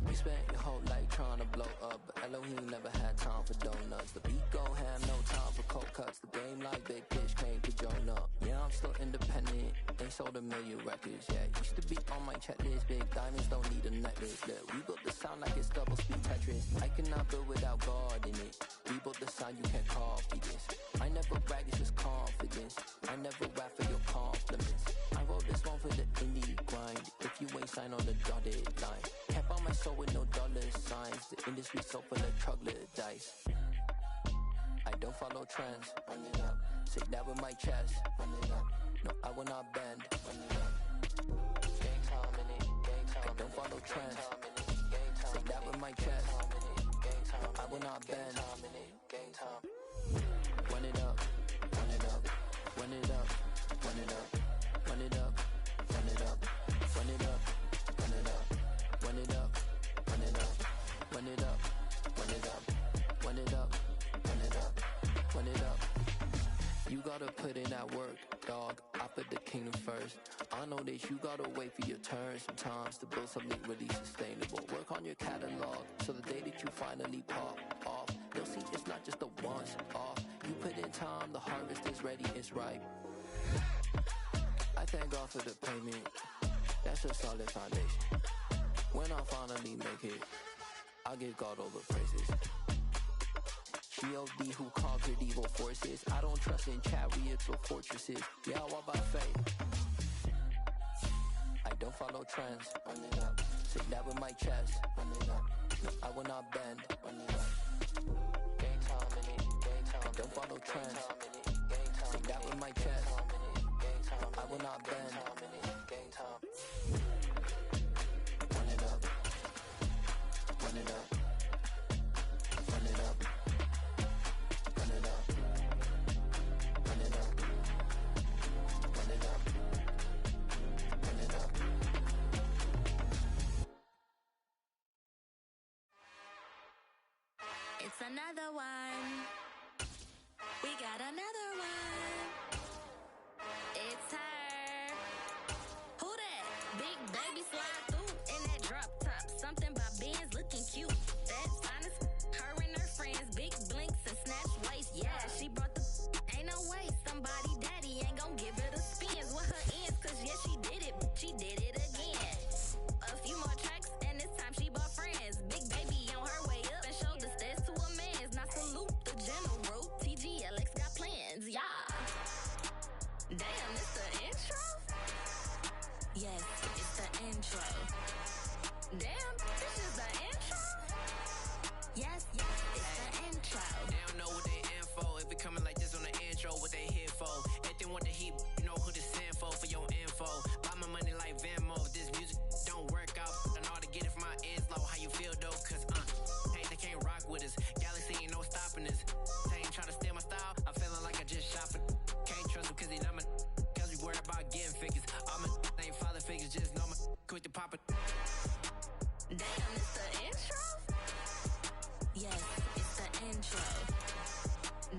You spent your whole life trying to blow up, but Elohim never had time for donuts. The beat gon' have no time for cold cuts. The game like Big Pitch came to join up. Yeah, I'm still independent, ain't sold a million records yet. Used to be on my checklist, big diamonds don't need a necklace. Look, we built the sound like it's double speed Tetris. I cannot build without God in it. We built the sound, you can't copy this. I never brag, it's just confidence. I never rap for your compliments. I wrote this one for the indie grind. If you ain't signed on the dotted line, can't buy my soul with no dollar signs. The industry so full of troglodytes. I don't follow trends. Run it up. Say that with my chest. Run it up. No, I will not bend. Run it up. Gang time in it. Gang time. I don't follow trends. Say that with my chest. No, I will not bend. Gang time. Run it up. Run it up. Run it up. Run it up. Run it up. Run it up. Run it up. Run it up. Run it up. Run it up. Run it up. Run it up. Run it up. Run it up. Run it up. You gotta put in that work, dog. I put the kingdom first. I know that you gotta wait for your turn sometimes to build something really sustainable. Work on your catalog so the day that you finally pop off, they'll see it's not just a once off. You put in time, the harvest is ready, it's ripe. I thank God for the payment. That's a solid foundation. When I finally make it, I'll give God all the praises. G.O.D. who conquered evil forces. I don't trust in chariots or fortresses. Yeah, I walk by faith. I don't follow trends. Run it up. Say that with my chest. Run it up. No, I will not bend. Run it up. Gang time in it. Gang time. I don't follow trends. Gang time. Say that with my chest. Gang time. No, I will not bend. Gang time. Run it up. Run it up. Run it up. Run it up. Run it up. Run it up. Run it up. It's another one. We got another one. It's her. Who that? Big baby slide through in that drop top. Something by Benz looking cute. That finest intro? Yes, it's the intro.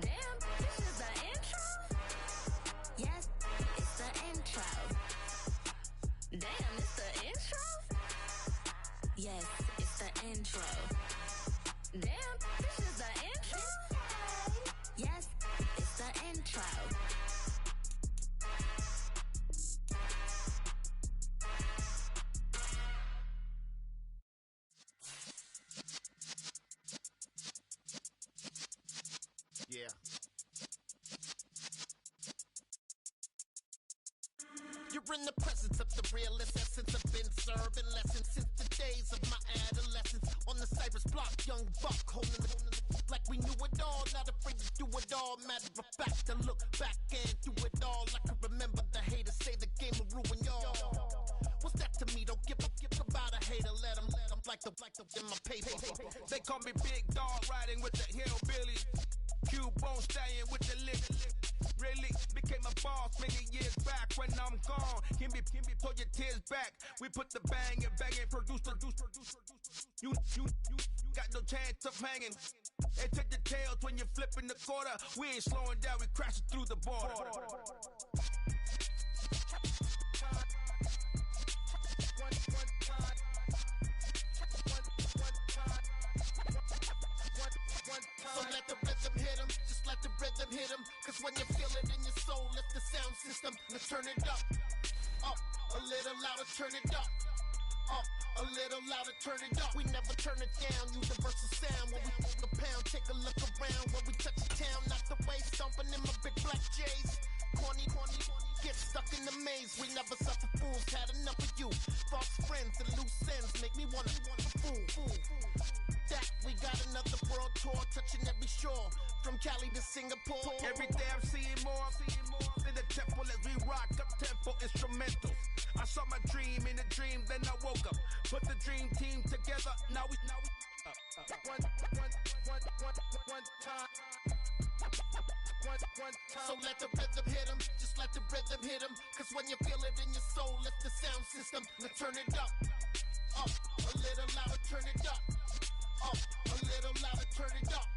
Damn, this is the intro? Yes, it's the intro. Damn, it's the intro? Yes, it's the intro. Damn, this is the intro? Yes, it's the intro. Yeah. You're in the presence of the realest essence. I've been serving lessons since the days of my adolescence. On the Cypress block, young buck holding it like we knew it all. Not afraid to do it all. Matter of fact, I look back and do it all. I can remember the haters say the game will ruin y'all. What's that to me? Don't give about a hater. Let them like the in my paper. They call me Big Dog, riding with the hillbillies. Q-Bone stallion with the lick. Really became a boss many years back. When I'm gone, can be pull your tears back. We put the bang and produce. You got no chance of hanging. And take the tails when you're flipping the quarter. We ain't slowing down, we crashing through the border. So let the rhythm hit him, just let the rhythm hit him. Cause when you feel it in your soul, lift the sound system. Let's turn it up, a little louder, turn it up, a little louder, turn it up. We never turn it down, universal sound. When we move the pound, take a look around. When we touch the town, not the way, stomping in my big black J's. Corny, get stuck in the maze. We never suffer fools, had enough of you. False friends and loose ends make me wanna fool. That we got another world tour, touching every shore, from Cali to Singapore. Every day I'm seeing more in the temple as we rock up tempo instrumentals. I saw my dream in a dream, then I woke up. Put the dream team together, now we one time. So let the rhythm hit him, just let the rhythm hit him. Cause when you feel it in your soul, lift the sound system. Let's turn it up, a little louder, turn it up, a little louder, turn it up.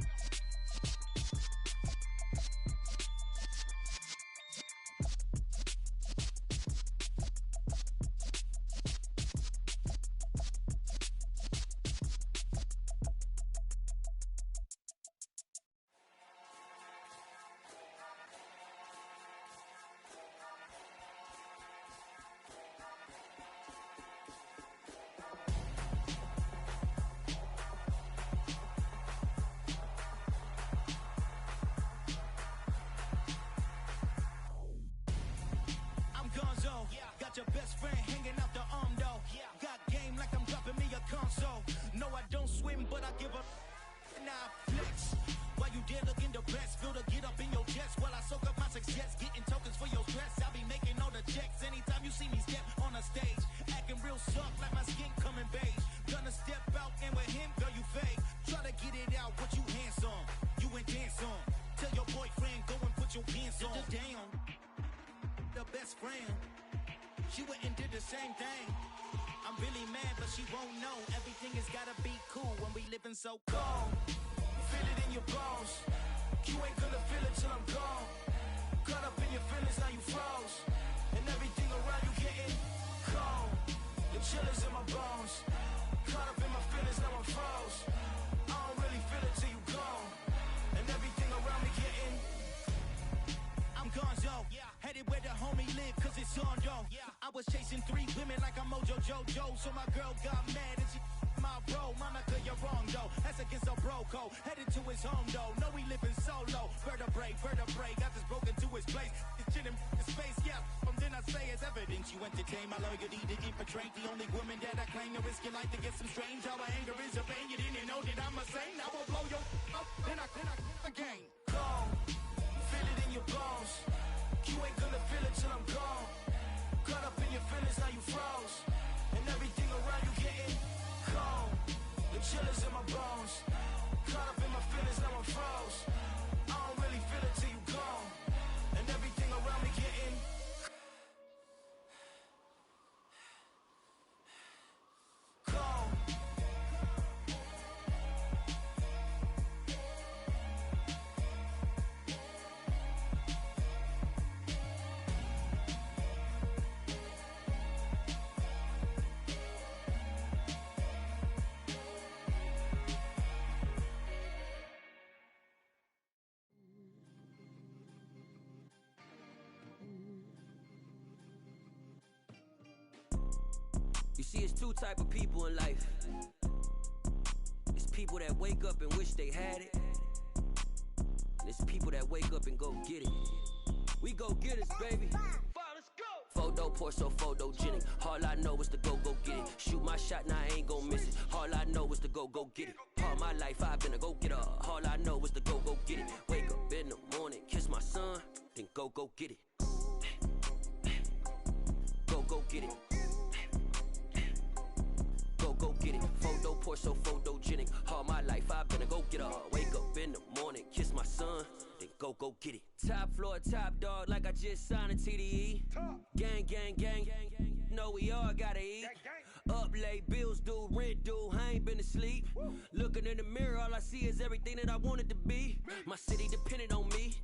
Got your best friend hanging out the arm though. Got game like I'm dropping me a console. No, I don't swim, but I give up. Nah, flex. While you there looking the best, feel to get up in your chest while I soak up my success, getting tokens for your stress. I'll be making all the checks anytime you see me step on a stage, acting real soft like my skin coming beige. Gonna step out and with him, girl, you fake. Try to get it out, what you handsome, you ain't dance on. Tell your boyfriend go and put your pants on. Down, the best friend. She went and did the same thing. I'm really mad, but she won't know. Everything has gotta be cool when we living so cold. Feel it in your bones. You ain't gonna feel it till I'm gone. Caught up in your feelings, now you froze. And everything around you getting cold. The chill is in my bones. Caught up in my feelings, now I'm froze. I don't really feel it till you gone. And everything around me getting. I'm gonzo, headed where the homie live, cause it's on though. I was chasing 3 women like I'm Mojo Jojo, so my girl got mad and she my bro. Monica, you're wrong though, that's against a bro code. Headed to his home though, no we living solo. Vertebrae, got this broken to his place. It's chillin' in space, yeah. From then I say it's evidence you entertain my loyalty to infiltrate. The only woman that I claim to risk your life to get some strange. Our anger is a pain, you didn't know that I'm a saint. I will blow your up, then I again. Gone. Feel it in your bones. You ain't gonna feel it till I'm gone. Caught up in your feelings, now you froze. And everything around you getting cold. The chill is in my bones. Caught up in my feelings, now I'm froze. I don't really feel it till you gone. And everything around me getting cold. You see, it's two type of people in life. It's people that wake up and wish they had it. And it's people that wake up and go get it. We go get it, baby. Photo poor, so photogenic. All I know is to go get it. Shoot my shot, now I ain't gon' miss it. All I know is to go get it. All my life I've been a go-getter. All I know is to go get it. Wake up in the morning, kiss my son, then go get it. Go get it. Go get it. Photo poor, so photogenic. All my life I've been a go-getter. Wake up in the morning, kiss my son, then go get it. Top floor, top dog, like I just signed a TDE. Gang. Know we all gotta eat. Up late, bills due, rent due, I ain't been asleep. Looking in the mirror, all I see is everything that I wanted to be. My city depended on me,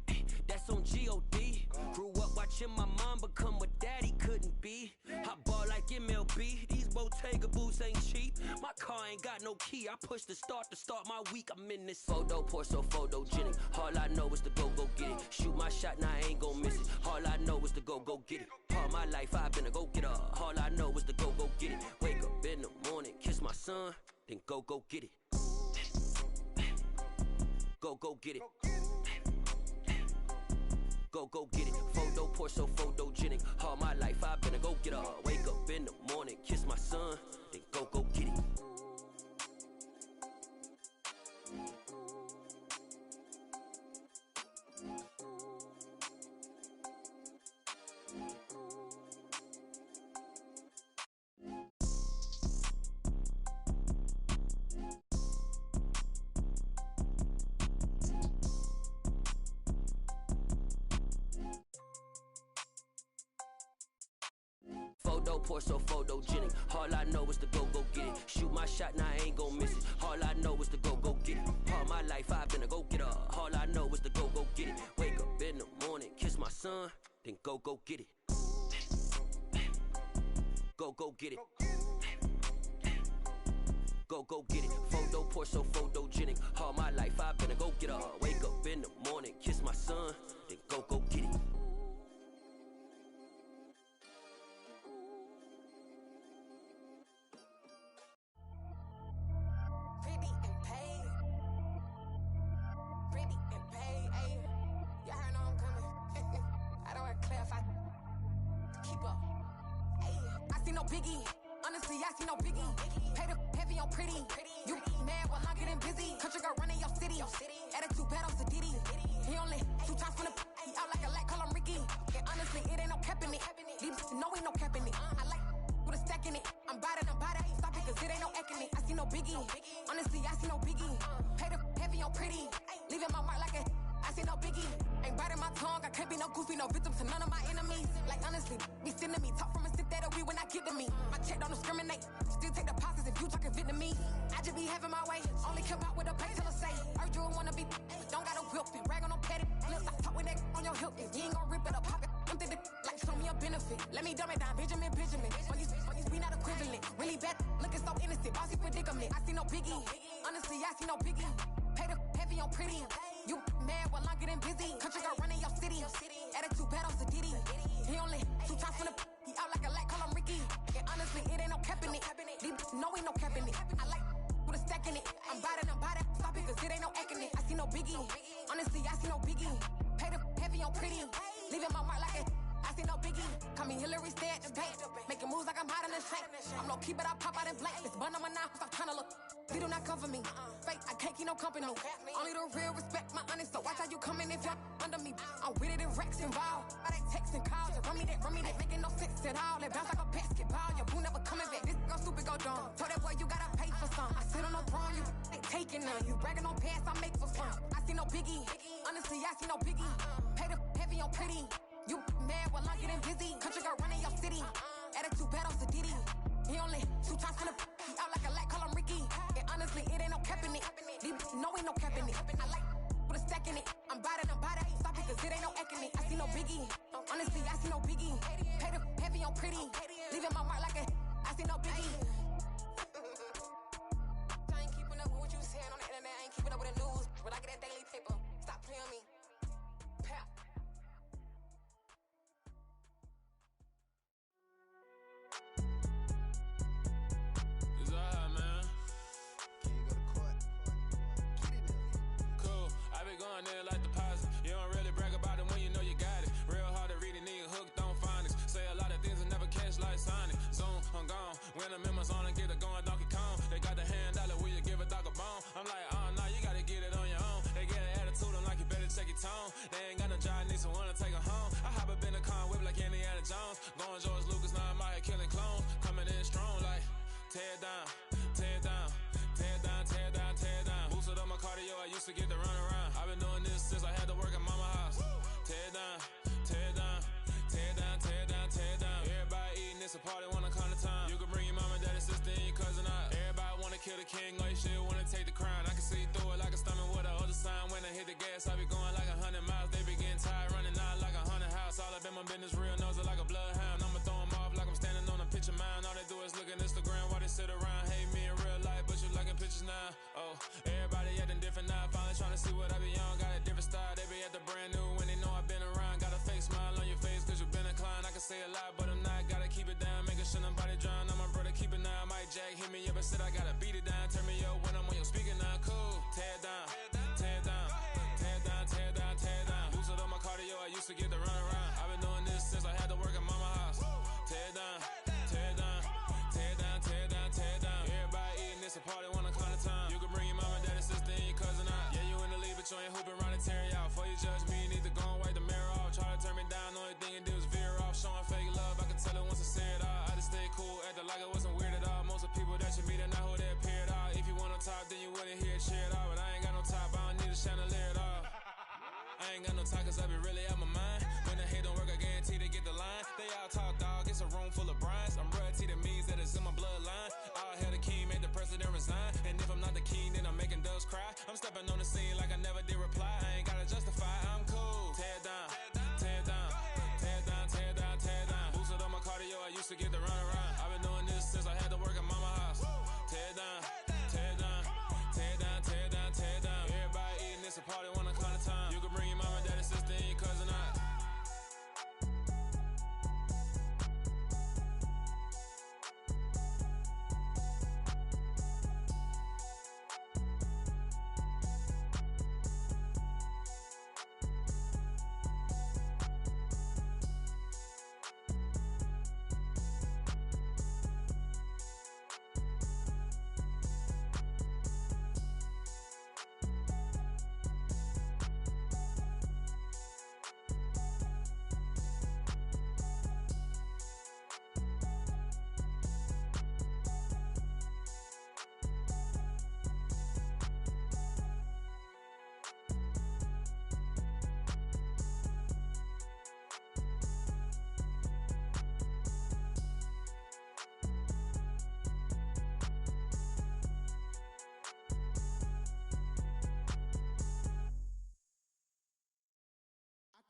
that's on G.O.D. Grew up watching my mom become what daddy couldn't be. I ball like MLB, these Bottega boots ain't cheap. My car ain't got no key, I push the start to start my week. I'm in this photo poor, so photogenic. All I know is to go get it. Shoot my shot, now I ain't gon' miss it. All I know is to go get it. All my life I've been a go-getter. All I know is to go get it. Wake up in the morning, kiss my son, then go get it. Go get it. Go get it. Photo poor, so photogenic. All my life I've been a go-getter. Wake up in the morning, kiss my son, then go get it. Photo poor, so photogenic. All I know is to go get it. Shoot my shot, now I ain't gon' miss it. All I know is to go get it. All my life I've been a go-getter. All I know is to go get it. Wake up in the morning, kiss my son, then go get it. Go get it. Go get it. Photo poor, so photogenic. All my life I've been a go-getter. Wake up in the morning, kiss my son, then go get it. Biggie, honestly, I see no biggie. Pay the heavy on pretty. You mad while I'm getting busy. Country girl running your city. Attitude bad on Diddy. He only 2 times from the he out like a light, call him Ricky. And honestly, it ain't no cap in it. These no ain't no cap in it. I like with a stack in it. I'm bad it. Stop it, cause it ain't no eck in it. I see no biggie. Honestly, I see no biggie. Pay the heavy on pretty. Leaving my mark like a I see no biggie. Ain't biting my tongue. I can't be no goofy, no victim to none of my enemies. Like honestly, be sending me talk from a sip that we when I get to me. My check don't discriminate. Still take deposits if you talking Vietnamese. I just be having my way. Only come out with a pay till I say. Heard you wanna be. Don't got no whip and rag on no petty. Flips, I talk with that on your hip. If you ain't gon' rip it up, pop it. Empty the like show me a benefit. Let me dumb it down, Benjamin. On these we not equivalent. Really bad, looking so innocent. Bossy predicament. I see no biggie. Honestly, I see no biggie. Pay the heavy on pretty. You mad while I'm getting busy. Country girl running your city. Attitude bad on Diddy. He only 2 times from the he out like a light, call him Ricky. And honestly, it ain't no cap in it. These no ain't no cap in it. I like with a stack in it. I'm bad it. Stop it, cause it ain't no eck in it. I see no biggie. Honestly, I see no biggie. Pay the heavy on pretty. Leaving my mark like a I see no biggie. Call me Hillary, stay at the bank. Making moves like I'm hot in the shank. I'm low key, but I pop out in blank. This bun on my knife, stop trying to look. They do not come for me. Fake, I can't keep no company. Only the real respect my honest. So watch how you coming if you're under me. I'm with it in Rex involved. I they text and calls. You run me that, making no sense at all. They bounce like a basketball. Your boo never coming back. This go stupid, go dumb. Told that boy you gotta pay for some. I sit on no throne, you ain't taking none. You bragging on past, I make for fun. I see no biggie. Honestly, I see no biggie. Pay the heavy on pretty. You mad while I'm getting busy. Country girl running your city. Attitude bad on Diddy. He only 2 times from the he out like a light, call him Ricky. And honestly, it ain't no cap in it. These no ain't no cap in it. I like with a stack in it. I'm bad it. Stop it, cause it ain't no eck in it. I see no biggie. Honestly, I see no biggie. Pay the heavy on pretty. Leaving my mark like a I see no biggie. I ain't keeping up with what you saying on the internet. I ain't keeping up with the news. But I get that daily paper. Stop playing me. Pap. Phantom in my zone and get it going Donkey Kong. They got the hand dollar, will you give a dog a bone? I'm like, nah, you gotta get it on your own. They get an attitude, I'm like, you better check your tone. They ain't got no job, need someone to take her home. I hop up in the car, whip like Indiana Jones. Going George Lucas, now I'm out here killing clones. Coming in strong like, tear it down, tear it down, tear it down, tear it down, tear it down. Boosted up my cardio, I used to get to run around. I've been doing this since I had to work at mama house. Tear it down, tear it down, tear it down, tear it down, tear it down. Everybody eating, it's a party, wanna come to time. You can bring your mama, daddy, sister, and your cousin out. Everybody wanna kill the king, or you shit wanna take the crown. I can see through it like a stomach with a other sign. When I hit the gas, I be going like 100 miles. They be getting tired, running out like 100 house. All up in my business, real nose it like a bloodhound. I'ma throw 'em off like I'm standing on a picture mound. All they do is look at Instagram while they sit around. Hate me in real life, but you liking pictures now. Oh, everybody acting different now. Finally trying to see what I be on. Got a different style, they be at the brand new when they know I've been around. Got a fake smile on your face cause you been inclined. I can say a lot, but I'm not. Gotta keep it down, making sure nobody drown. I'm my brother, keep it now. Mike Jack hit me up and said I gotta beat it down. Turn me up when I'm on your speaker now. Cool, tear it down, tear it down, tear it down, tear it down, tear it down. Boosted up my cardio, I used to get to run around. I've been doing this since I had to work at mama house. Tear it down, tear it down, tear it down, tear it down, tear it down. Everybody eating, it's a party, wanna come to time. You can bring your mama, daddy, sister, and your cousin out. Yeah, you in the lead, but you ain't hooping around and tear you out. Before you judge me, you need to go and wipe the mirror off. Try to turn me down, only thing you do is veer off. Showing fake love, I can tell it once I say it all. I just stay cool, acting like it wasn't weird at all. Most of the people that you meet are not who they appear at all. If you want on top, then you wouldn't hear it cheer at all. But I ain't got no top, I don't need a chandelier at all. I ain't got no time cause I be really out my mind. When the hate don't work, I guarantee they get the line. They all talk dog, it's a room full of brinds. I'm royalty, that means that it's in my bloodline. All hail the king, made the president resign. And if I'm not the king, then I'm making doves cry. I'm stepping on the scene like I never did reply. I ain't gotta justify, I'm cool. Tear it down, tear it down, tear it down, tear it down, tear it down. Boosted up my cardio, I used to get to run around. I've been doing this since I had to work at mama house. Tear it down, tear it down, tear it down, tear it down, tear it down. Everybody eating, it's a party, wanna come to time. You can bring your mama, daddy, sister, and your cousin out.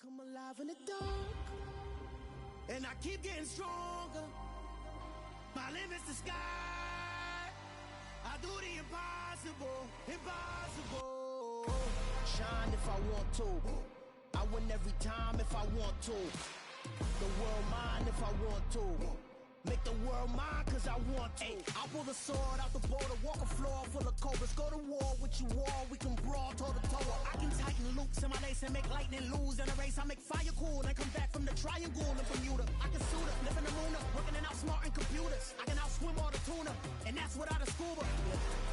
Come alive in the dark, and I keep getting stronger. My limit's the sky. I do the impossible, impossible. Shine if I want to. I win every time if I want to. The world mine if I want to. Make the world mine cause I want to. I'll pull the sword out the border, walk a floor full of cobras. Go to war with you all, we can brawl toe to toe. I can tighten loops in my lace and make lightning lose in a race. I make fire cool and come back from the triangle in Bermuda. I can suit up, live in the moon up, working and outsmarting computers. I can outswim all the tuna, and that's without a scuba.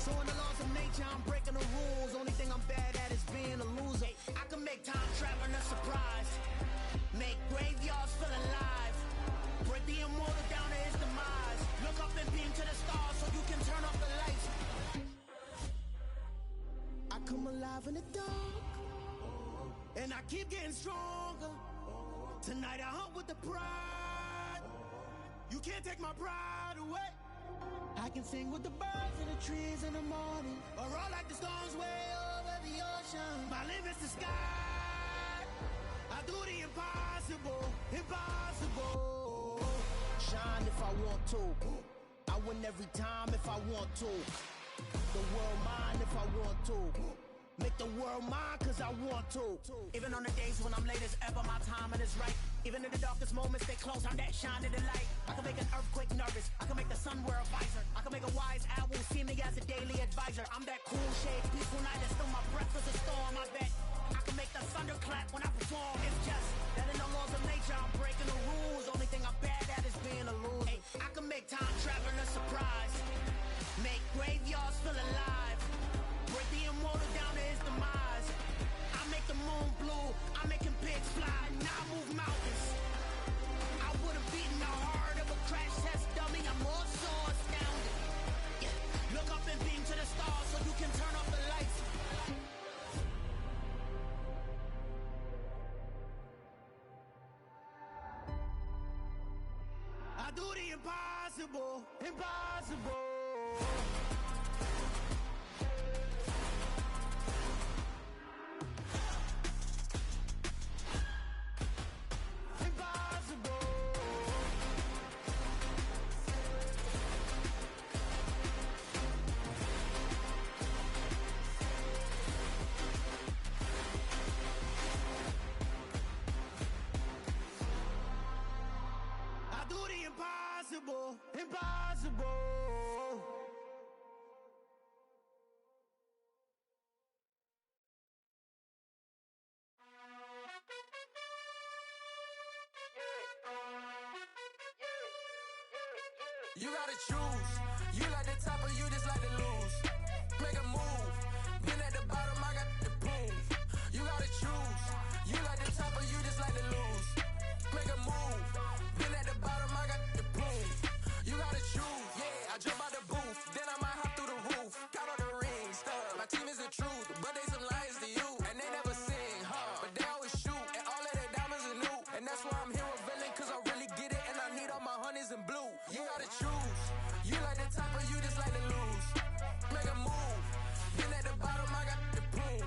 So in the laws of nature, I'm breaking the rules. Only thing I'm bad at is being a loser. I can make time traveling a surprise, make graveyards feel alive. Break the immortal down to his demise. Look up and beam to the stars so you can turn off the lights. I come alive in the dark, and I keep getting stronger. Tonight I hunt with the pride. You can't take my pride away. I can sing with the birds and the trees in the morning, or roll like the storms way over the ocean. My limit's the sky. I do the impossible, impossible. Shine if I want to. I win every time if I want to. The world mine if I want to. Make the world mine cause I want to. Even on the days when I'm late as ever, my timing is right. Even in the darkest moments, stay close, I'm that shining the light. I can make an earthquake nervous, I can make the sun wear a visor. I can make a wise owl see me as a daily advisor. I'm that cool shade, peaceful night, and still my breath is a storm, I bet. I can make the thunder clap when I perform. It's just that in the laws of nature, I'm breaking the rules. Only thing I'm bad at is being a loser. Ay, I can make time travel a surprise. Make graveyards feel alive. Break the immortal down to his demise. I make the moon blue. I make him pigs fly. Now I move mountains. I would have beaten the heart of a crash test dummy. I'm more so astounded. Yeah. Look up and beam to the stars so you can turn off the lights. I do the impossible, impossible. Impossible. I do the impossible, impossible. You gotta choose. You like the top or you just like to lose. Make a move. Been at the bottom, I got the proof. You gotta choose. You like the top or you just like to lose. Make a move. Been at the bottom, I got the proof. You gotta choose. Yeah, I jump out the booth. Then I might hop through the roof. Count all the rings. My team is the truth, but they some liars to you. And they never sing, but they always shoot. And all of their diamonds are new. And that's why I'm here revealing, cause I really get it. And I need all my honeys in blue. You gotta choose. You like the top or you just like to lose. Make a move. Been at the bottom, I got the proof.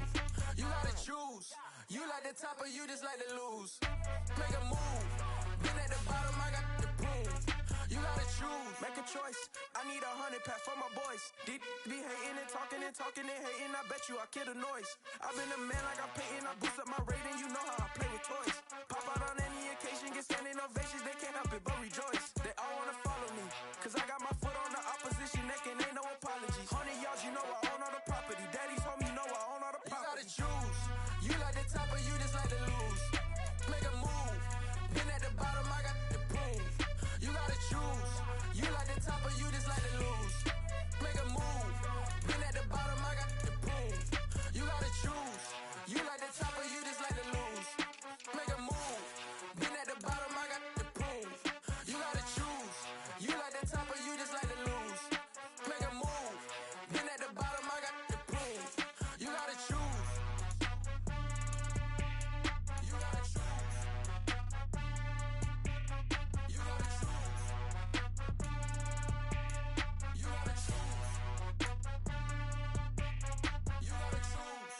You gotta choose. You like the top or you just like to lose. Make a move. Been at the bottom, I got the proof. You gotta choose. Make a choice. I need 100 pack for my boys. Be hating and talking and talking and hating. I bet you I kill the noise. I've been a man like I'm Peyton. I boost up my rating. You know how I play with toys. Pop out on any occasion, get standing ovations. They can't help it but rejoice. They all wanna follow me, cause I got my foot on the opposition neck and ain't no apologies. 100 yards, you know I own all the property. Daddy's home, you know I own all the property. You gotta choose. You like the top or you just like to lose. Make a move. Been at the bottom, I got the proof. You gotta choose. You like the top or you just like to lose. Make a move. Been at the bottom, I got the proof. You gotta choose. You like the top or you just like to lose. Make a move. Been at the bottom, I got the proof. You gotta choose. You like the top or you just like to lose. Make a move. Been at the bottom, I got the proof. You gotta choose. You gotta choose. You gotta choose. You gotta choose. You gotta choose.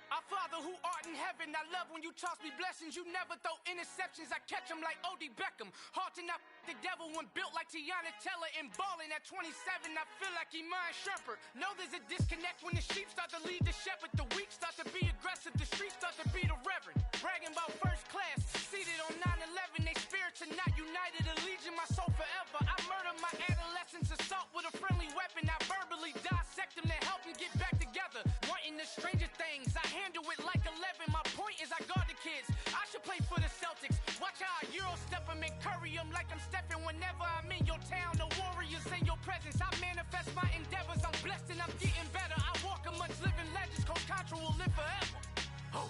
Our Father who art in heaven, I love when you toss me blessings. You never throw interceptions, I catch them like O.D. Beckham. Hard to not the devil when built like Tiana Teller. And balling at 27, I feel like Iman Shumpert. Know there's a disconnect when the sheep start to lead the shepherd. The weak start to be aggressive, the streets start to be the reverend. Bragging about first class, seated on 9/11. They spirits are not united, a legion, my soul forever. I murder my adolescence, assault with a friendly weapon. I verbally dissect them to help them get back together. Wanting the stranger things, I handle it like 11. My point is I guard the kids. I should play for the Celtics. Watch how I Euro step them and curry them like I'm stepping. Whenever I'm in your town, the warriors in your presence. I manifest my endeavors. I'm blessed and I'm getting better. I walk amongst living legends. Coach Contra will live forever. Oh.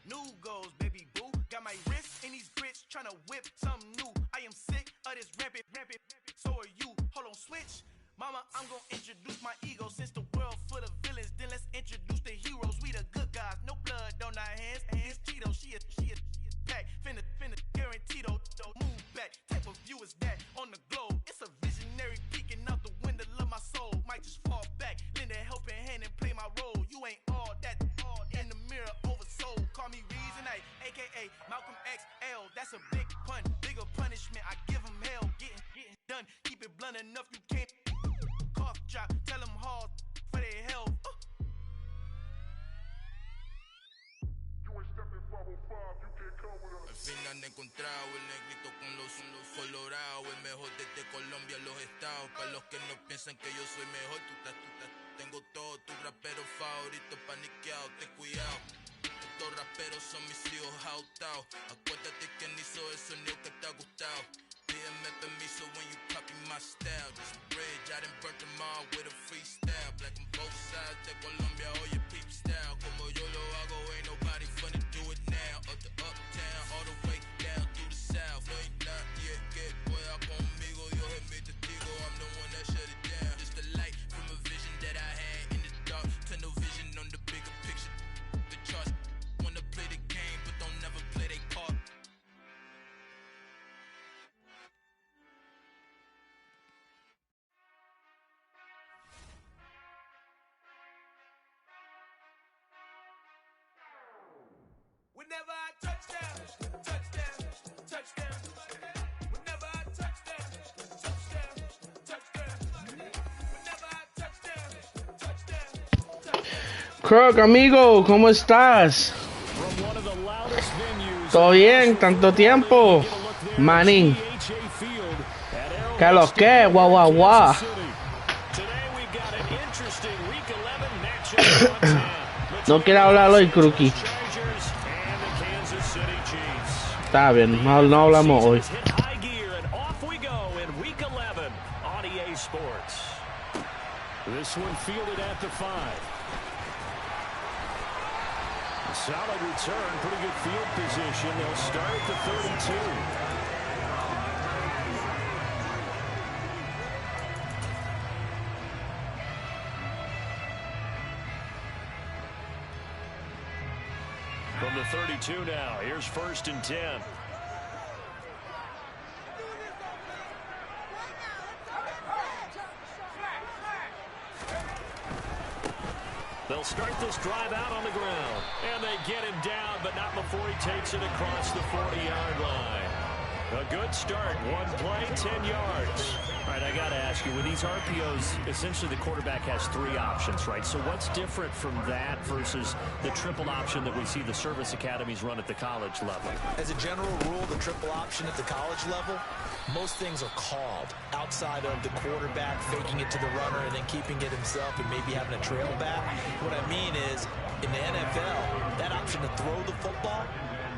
New goals, baby boo. Got my wrist in these grits, tryna whip something new. I am sick of this rampant. So are you. Hold on, switch. Mama, I'm gonna introduce my ego. Since the world full of villains, then let's introduce the heroes. We the good guys, no blood on our hands. It's Tito, she a pack. Finna, guaranteed. Move back. Type of view is that on the globe? It's a visionary peeking out the window of my soul. Might just fall back, lend a helping hand and play my role. You ain't all that. In the mirror, oversold. Call me Reason A, aka Malcolm XL. That's a big pun, bigger punishment. I give him hell. Getting done. Keep it blunt enough, you can't cough drop. Tell them hard for their health. Al fin han encontrado el negrito con los colorados, el mejor desde Colombia a los estados. Para los que no piensan que yo soy mejor, tengo todo tus raperos favoritos paniqueados, ten cuidado. Estos raperos son mis hijos jautados. Acuérdate quién hizo el sonido que te ha gustado. Pídeme permiso when you copy my style. This bridge, I done burnt them all with a freestyle. Black on both sides de Colombia, oye peep style. Como yo lo hago, ain't nobody finna do it now. Up to uptown, all the way down through the south. No hay nadie que pueda conmigo, Dios es mi testigo. I'm the one that shut it down. Just the light from a vision that I had in the dark. Tunnel vision on the bigger picture. The charts wanna play the game, but don't never play their part. Whenever I touchdown, touchdown, touchdown. Whenever I touchdown, touchdown, touchdown. Whenever I touchdown, touchdown, touchdown. Croc, amigo, ¿cómo estás? From one of the loudest venues. ¿Todo bien? ¿Tanto tiempo? Manín. ¿Qué lo que? Guau, guau, guau. Today we've got an interesting week 11 matchup on tap. No quiero hablar hoy, Cruqui. Está bien, no hablamos hoy. This one fielded at the 5. Solid return, pretty good field position. They'll start at the 32. From the 32 now, here's 1st and 10. They'll start this drive out on the ground. And they get him down, but not before he takes it across the 40-yard line. A good start. One play, 10 yards. All right, I got to ask you, with these RPOs, essentially the quarterback has 3 options, right? So what's different from that versus the triple option that we see the service academies run at the college level? As a general rule, the triple option at the college level, most things are called outside of the quarterback faking it to the runner and then keeping it himself and maybe having a trail back. What I mean is, in the NFL, that option to throw the football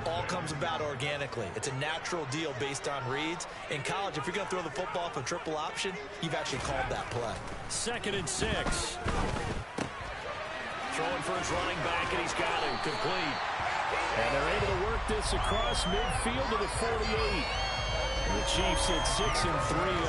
all comes about organically. It's a natural deal based on reads. In college, if you're going to throw the football from triple option, you've actually called that play. 2nd and 6. Throwing for his running back, and he's got him complete. And they're able to work this across midfield to the 48. The Chiefs at 6-3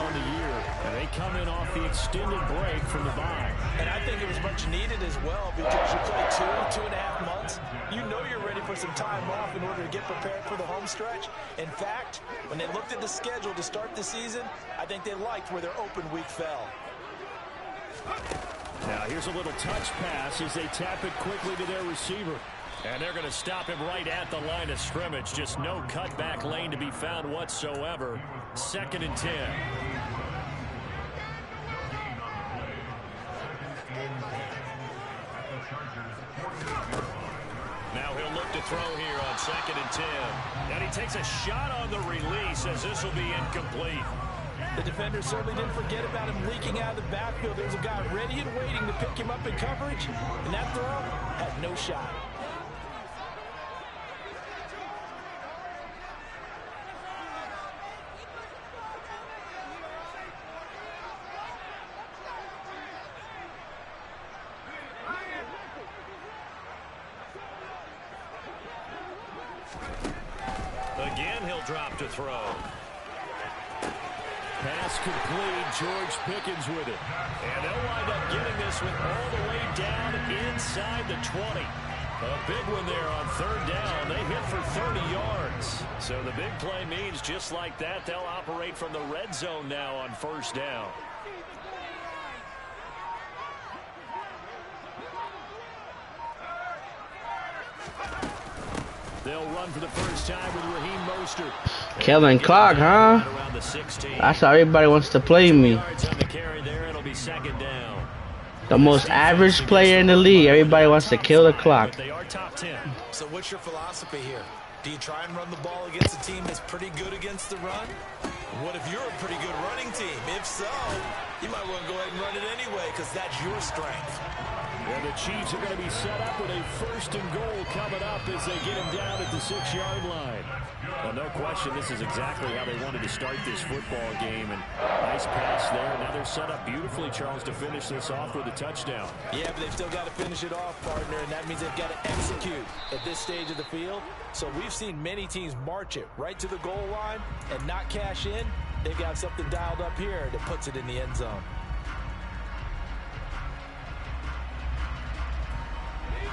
on the year, and they come in off the extended break from the bye. And I think it was much needed as well because you play 2.5 months. You know you're ready for some time off in order to get prepared for the home stretch. In fact, when they looked at the schedule to start the season, I think they liked where their open week fell. Now here's a little touch pass as they tap it quickly to their receiver. And they're going to stop him right at the line of scrimmage. Just no cutback lane to be found whatsoever. 2nd and 10. Now he'll look to throw here on 2nd and 10. And he takes a shot on the release as this will be incomplete. The defender certainly didn't forget about him leaking out of the backfield. There's a guy ready and waiting to pick him up in coverage. And that throw had no shot. Again, he'll drop to throw. Pass complete. George Pickens with it. And they'll wind up getting this one all the way down inside the 20. A big one there on 3rd down. They hit for 30 yards. So the big play means just like that, they'll operate from the red zone now on 1st down. They'll run for the first time with Raheem Mostert. Killing clock, huh? That's how everybody wants to play me. The most average player in the league. Everybody wants to kill the clock. They are top 10. So what's your philosophy here? Do you try and run the ball against a team that's pretty good against the run? What if you're a pretty good running team? If so, you might want to go ahead and run it anyway because that's your strength. And the Chiefs are going to be set up with a 1st and goal coming up as they get him down at the 6-yard line. Well, no question, this is exactly how they wanted to start this football game. And nice pass there. Now they're set up beautifully, Charles, to finish this off with a touchdown. Yeah, but they've still got to finish it off, partner, and that means they've got to execute at this stage of the field. So we've seen many teams march it right to the goal line and not cash in. They've got something dialed up here that puts it in the end zone.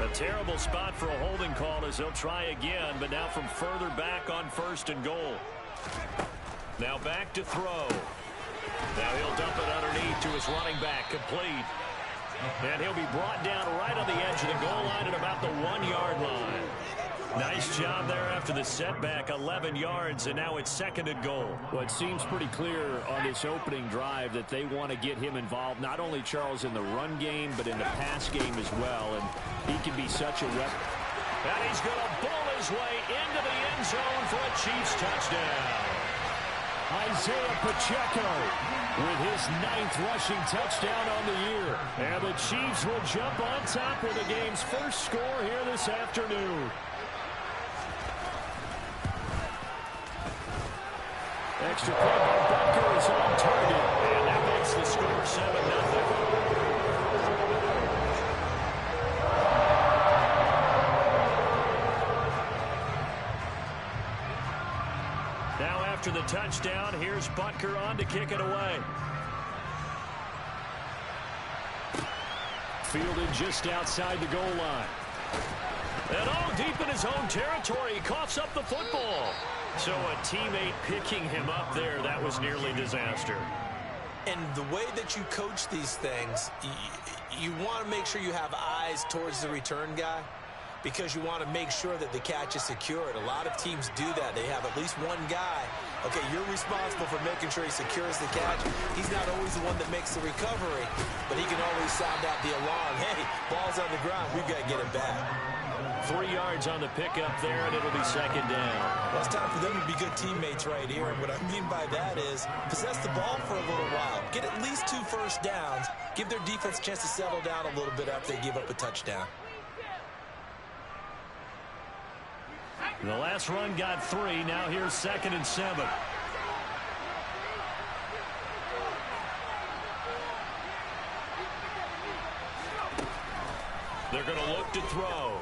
A terrible spot for a holding call as he'll try again, but now from further back on 1st and goal. Now back to throw. Now he'll dump it underneath to his running back, complete. And he'll be brought down right on the edge of the goal line at about the 1-yard line. Nice job there after the setback, 11 yards, and now it's 2nd and goal. Well, it seems pretty clear on this opening drive that they want to get him involved, not only, Charles, in the run game, but in the pass game as well, and he can be such a weapon. And he's going to bull his way into the end zone for a Chiefs touchdown. Isaiah Pacheco with his 9th rushing touchdown on the year. And the Chiefs will jump on top with the game's first score here this afternoon. Extra point by Butker is on target, and that makes the score 7-0. Now after the touchdown, here's Butker on to kick it away. Fielded just outside the goal line. And deep in his own territory, he coughs up the football. So a teammate picking him up there, that was nearly disaster. And the way that you coach these things, you want to make sure you have eyes towards the return guy because you want to make sure that the catch is secured. A lot of teams do that. They have at least one guy. Okay, you're responsible for making sure he secures the catch. He's not always the one that makes the recovery, but he can always sound out the alarm. Hey, ball's on the ground. We've got to get it back. 3 yards on the pickup there, and it'll be 2nd down. Well, it's time for them to be good teammates right here. And what I mean by that is possess the ball for a little while. Get at least 2 first downs. Give their defense a chance to settle down a little bit after they give up a touchdown. The last run got 3. Now here's 2nd and 7. They're going to look to throw.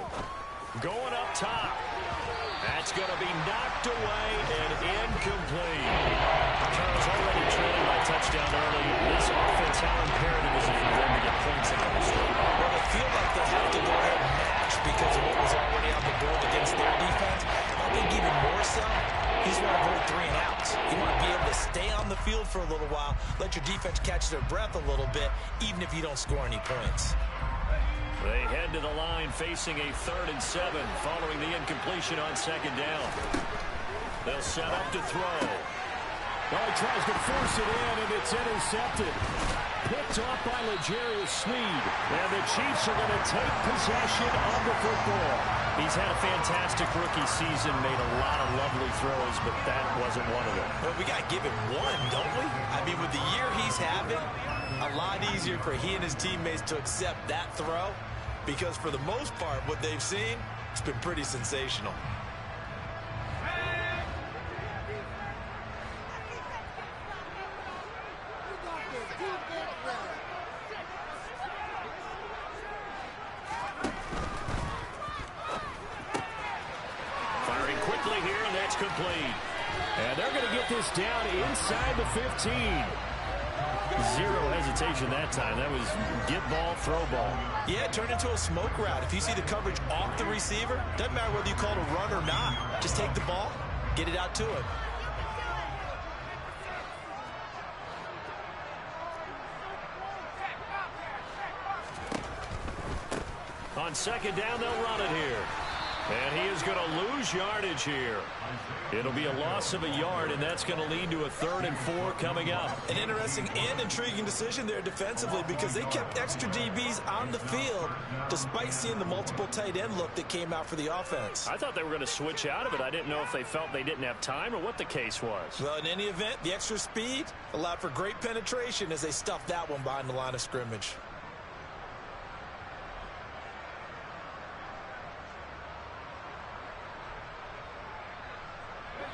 Going up top. That's going to be knocked away and incomplete. Charles already trailing by touchdown early. This offense, how imperative is it for them to get points in the street? Well, they feel like they have to go ahead and match because of what was already on the board against their defense. I think even more so, you just want to avoid 3 and outs. You want to be able to stay on the field for a little while, let your defense catch their breath a little bit, even if you don't score any points. They head to the line facing a 3rd and 7 following the incompletion on 2nd down. They'll set up to throw. Oh, he tries to force it in, and it's intercepted. Picked off by L'Jarius Sneed. And the Chiefs are going to take possession of the football. He's had a fantastic rookie season, made a lot of lovely throws, but that wasn't one of them. Well, we got to give him one, don't we? I mean, with the year he's having, a lot easier for he and his teammates to accept that throw because for the most part, what they've seen, it's been pretty sensational. Firing quickly here, and that's complete. And they're going to get this down inside the 15. Zero hesitation that time. That was get ball, throw ball. Yeah, it turned into a smoke route. If you see the coverage off the receiver, doesn't matter whether you call it a run or not. Just take the ball, get it out to him. On 2nd down, they'll run it here. And he is going to lose yardage here. It'll be a loss of a yard, and that's going to lead to a 3rd and 4 coming up. An interesting and intriguing decision there defensively because they kept extra DBs on the field despite seeing the multiple tight end look that came out for the offense. I thought they were going to switch out of it. I didn't know if they felt they didn't have time or what the case was. Well, in any event, the extra speed allowed for great penetration as they stuffed that one behind the line of scrimmage.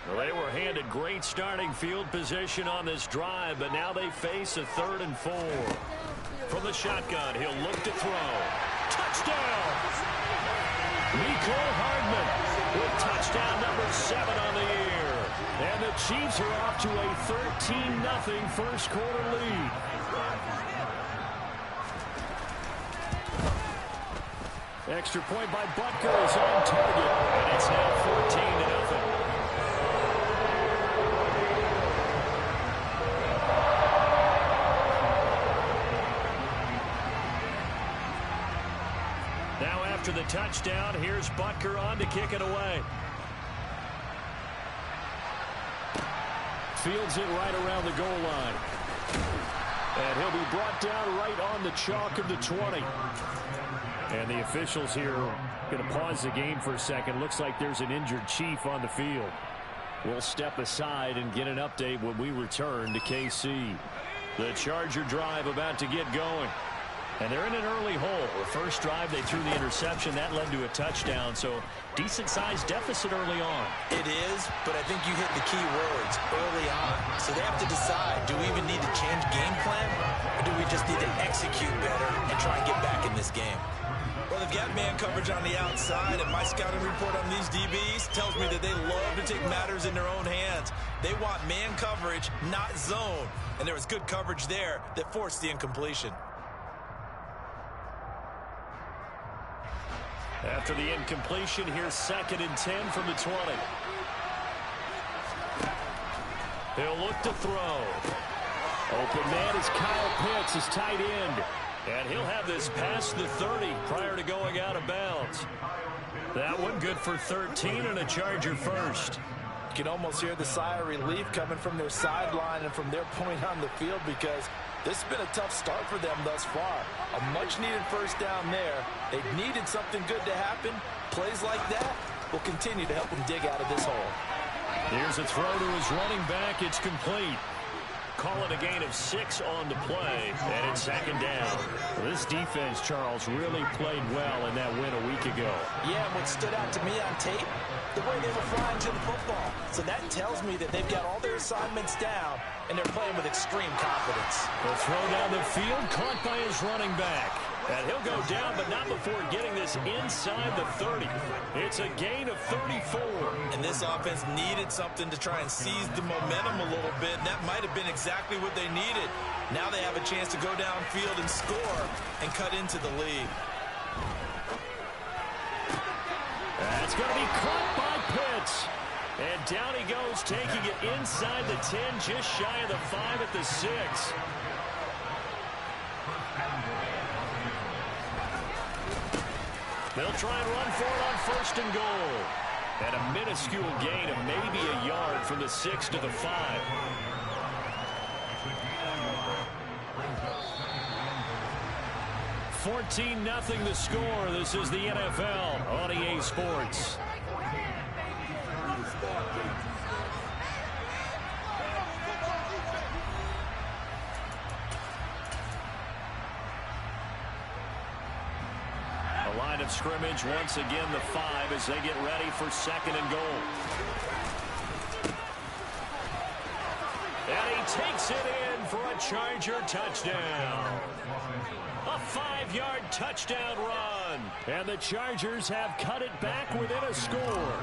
Well, they were handed great starting field position on this drive, but now they face a 3rd and 4. From the shotgun, he'll look to throw. Touchdown! Mecole Hardman with touchdown number 7 on the year. And the Chiefs are off to a 13-0 first quarter lead. Extra point by Butker is on target, and it's now 14-0. After the touchdown, here's Butker on to kick it away. Fields it right around the goal line. And he'll be brought down right on the chalk of the 20. And the officials here going to pause the game for a second. Looks like there's an injured Chief on the field. We'll step aside and get an update when we return to KC. The Charger drive about to get going. And they're in an early hole. The first drive, they threw the interception. That led to a touchdown. So decent-sized deficit early on. It is, but I think you hit the key words, early on. So they have to decide, do we even need to change game plan? Or do we just need to execute better and try and get back in this game? Well, they've got man coverage on the outside, and my scouting report on these DBs tells me that they love to take matters in their own hands. They want man coverage, not zone. And there was good coverage there that forced the incompletion. After the incompletion, here's 2nd and 10 from the 20. He'll look to throw. Open man is Kyle Pitts, his tight end. And he'll have this past the 30 prior to going out of bounds. That one good for 13 and a Charger first. You can almost hear the sigh of relief coming from their sideline and from their point on the field because this has been a tough start for them thus far. A much-needed first down there. They needed something good to happen. Plays like that will continue to help them dig out of this hole. Here's a throw to his running back. It's complete. Call it a gain of 6 on the play, and it's 2nd down. Well, this defense, Charles, really played well in that win a week ago. Yeah, and what stood out to me on tape, the way they were flying to the football. So that tells me that they've got all their assignments down, and they're playing with extreme confidence. The throw down the field, caught by his running back. And he'll go down, but not before getting this inside the 30. It's a gain of 34. And this offense needed something to try and seize the momentum a little bit, and that might have been exactly what they needed. Now they have a chance to go downfield and score and cut into the lead. That's going to be caught by Pitts. And down he goes, taking it inside the 10, just shy of the 5 at the 6. They'll try and run for it on 1st and goal. And a minuscule gain of maybe a yard from the 6 to the 5. $14-0 the score. This is the NFL on EA Sports. Line of scrimmage once again the 5 as they get ready for 2nd and goal. And he takes it in for a Charger touchdown. A 5-yard touchdown run. And the Chargers have cut it back within a score.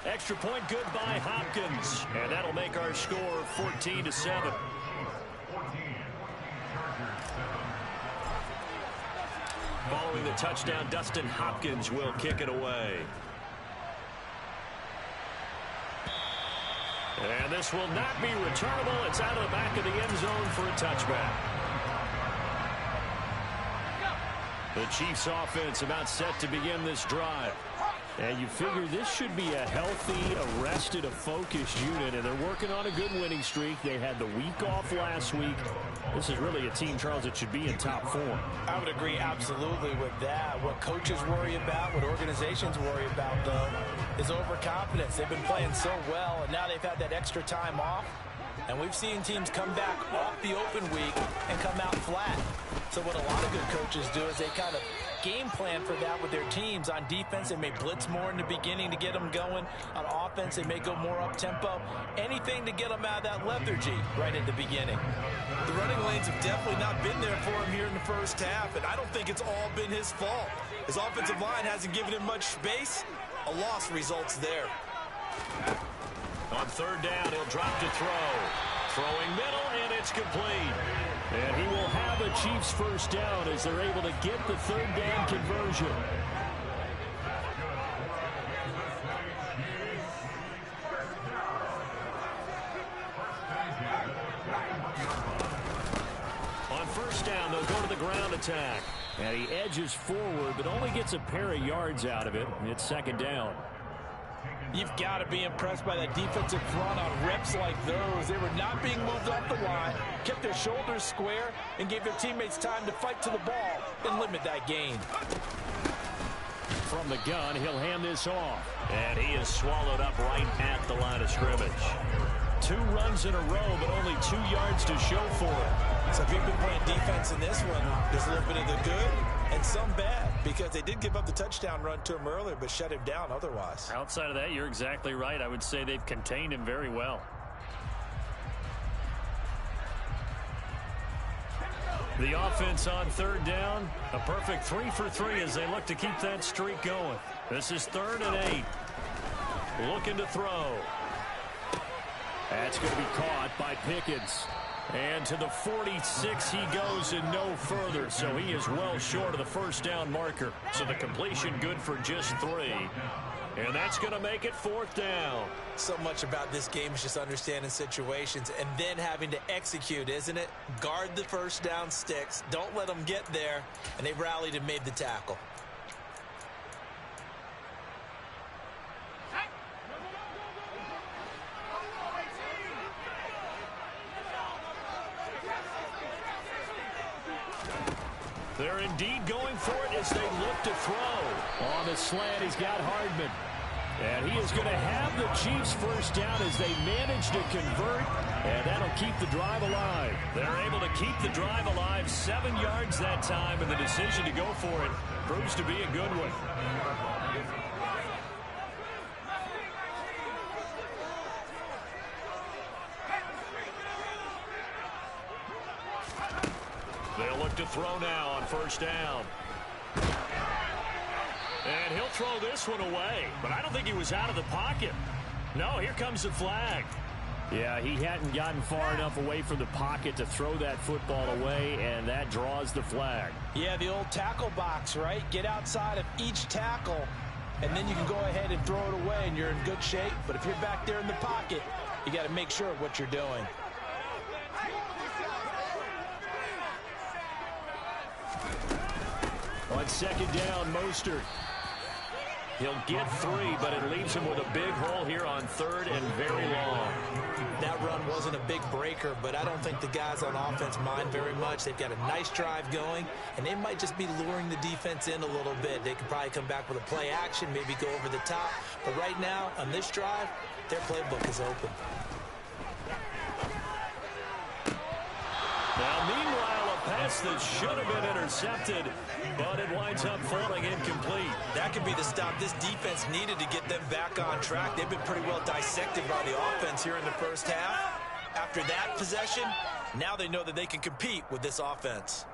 Extra point good by Hopkins. And that'll make our score 14-7. Following the touchdown, Dustin Hopkins will kick it away. And this will not be returnable. It's out of the back of the end zone for a touchback. The Chiefs offense about set to begin this drive. And you figure this should be a healthy, arrested, a focused unit, and they're working on a good winning streak. They had the week off last week. This is really a team, Charles, that should be in top form. I would agree absolutely with that. What coaches worry about, what organizations worry about, though, is overconfidence. They've been playing so well, and now they've had that extra time off. And we've seen teams come back off the open week and come out flat. So what a lot of good coaches do is they kind of game plan for that with their teams. On defense, they may blitz more in the beginning to get them going. On offense, they may go more up-tempo. Anything to get them out of that lethargy right at the beginning. The running lanes have definitely not been there for him here in the first half, and I don't think it's all been his fault. His offensive line hasn't given him much space. A loss results there. On third down, he'll drop to throw. Throwing middle, and it's complete. And he will have a Chiefs first down as they're able to get the third down conversion. On first down, they'll go to the ground attack. And he edges forward, but only gets a pair of yards out of it. It's second down. You've got to be impressed by that defensive front on reps like those. They were not being moved off the line, kept their shoulders square, and gave their teammates time to fight to the ball and limit that gain. From the gun, he'll hand this off. And he is swallowed up right at the line of scrimmage. 2 runs in a row, but only 2 yards to show for it. So if you've been playing defense in this one, there's a little bit of the good and some bad, because they did give up the touchdown run to him earlier, but shut him down otherwise. Outside of that, you're exactly right. I would say they've contained him very well. The offense on third down, a perfect 3 for 3 as they look to keep that streak going. This is 3rd and 8. Looking to throw. That's going to be caught by Pickens. And to the 46 he goes and no further. So he is well short of the first down marker. So the completion good for just 3. And that's going to make it 4th down. So much about this game is just understanding situations and then having to execute, isn't it? Guard the first down sticks. Don't let them get there. And they rallied and made the tackle. They're indeed going for it as they look to throw. On the slant, he's got Hardman. And he is going to have the Chiefs first down as they manage to convert. And that'll keep the drive alive. They're able to keep the drive alive. 7 yards that time, and the decision to go for it proves to be a good one. They'll look to throw now on first down. And he'll throw this one away. But I don't think he was out of the pocket. No, here comes the flag. Yeah, he hadn't gotten far enough away from the pocket to throw that football away, and that draws the flag. Yeah, the old tackle box, right? Get outside of each tackle, and then you can go ahead and throw it away, and you're in good shape. But if you're back there in the pocket, you got to make sure of what you're doing. On second down, Mostert. He'll get 3, but it leaves him with a big hole here on 3rd and very long. That run wasn't a big breaker, but I don't think the guys on offense mind very much. They've got a nice drive going, and they might just be luring the defense in a little bit. They could probably come back with a play action, maybe go over the top. But right now, on this drive, their playbook is open. Now, meanwhile, a pass that should have been intercepted, but it winds up falling incomplete. That could be the stop this defense needed to get them back on track. They've been pretty well dissected by the offense here in the first half. After that possession, now they know that they can compete with this offense.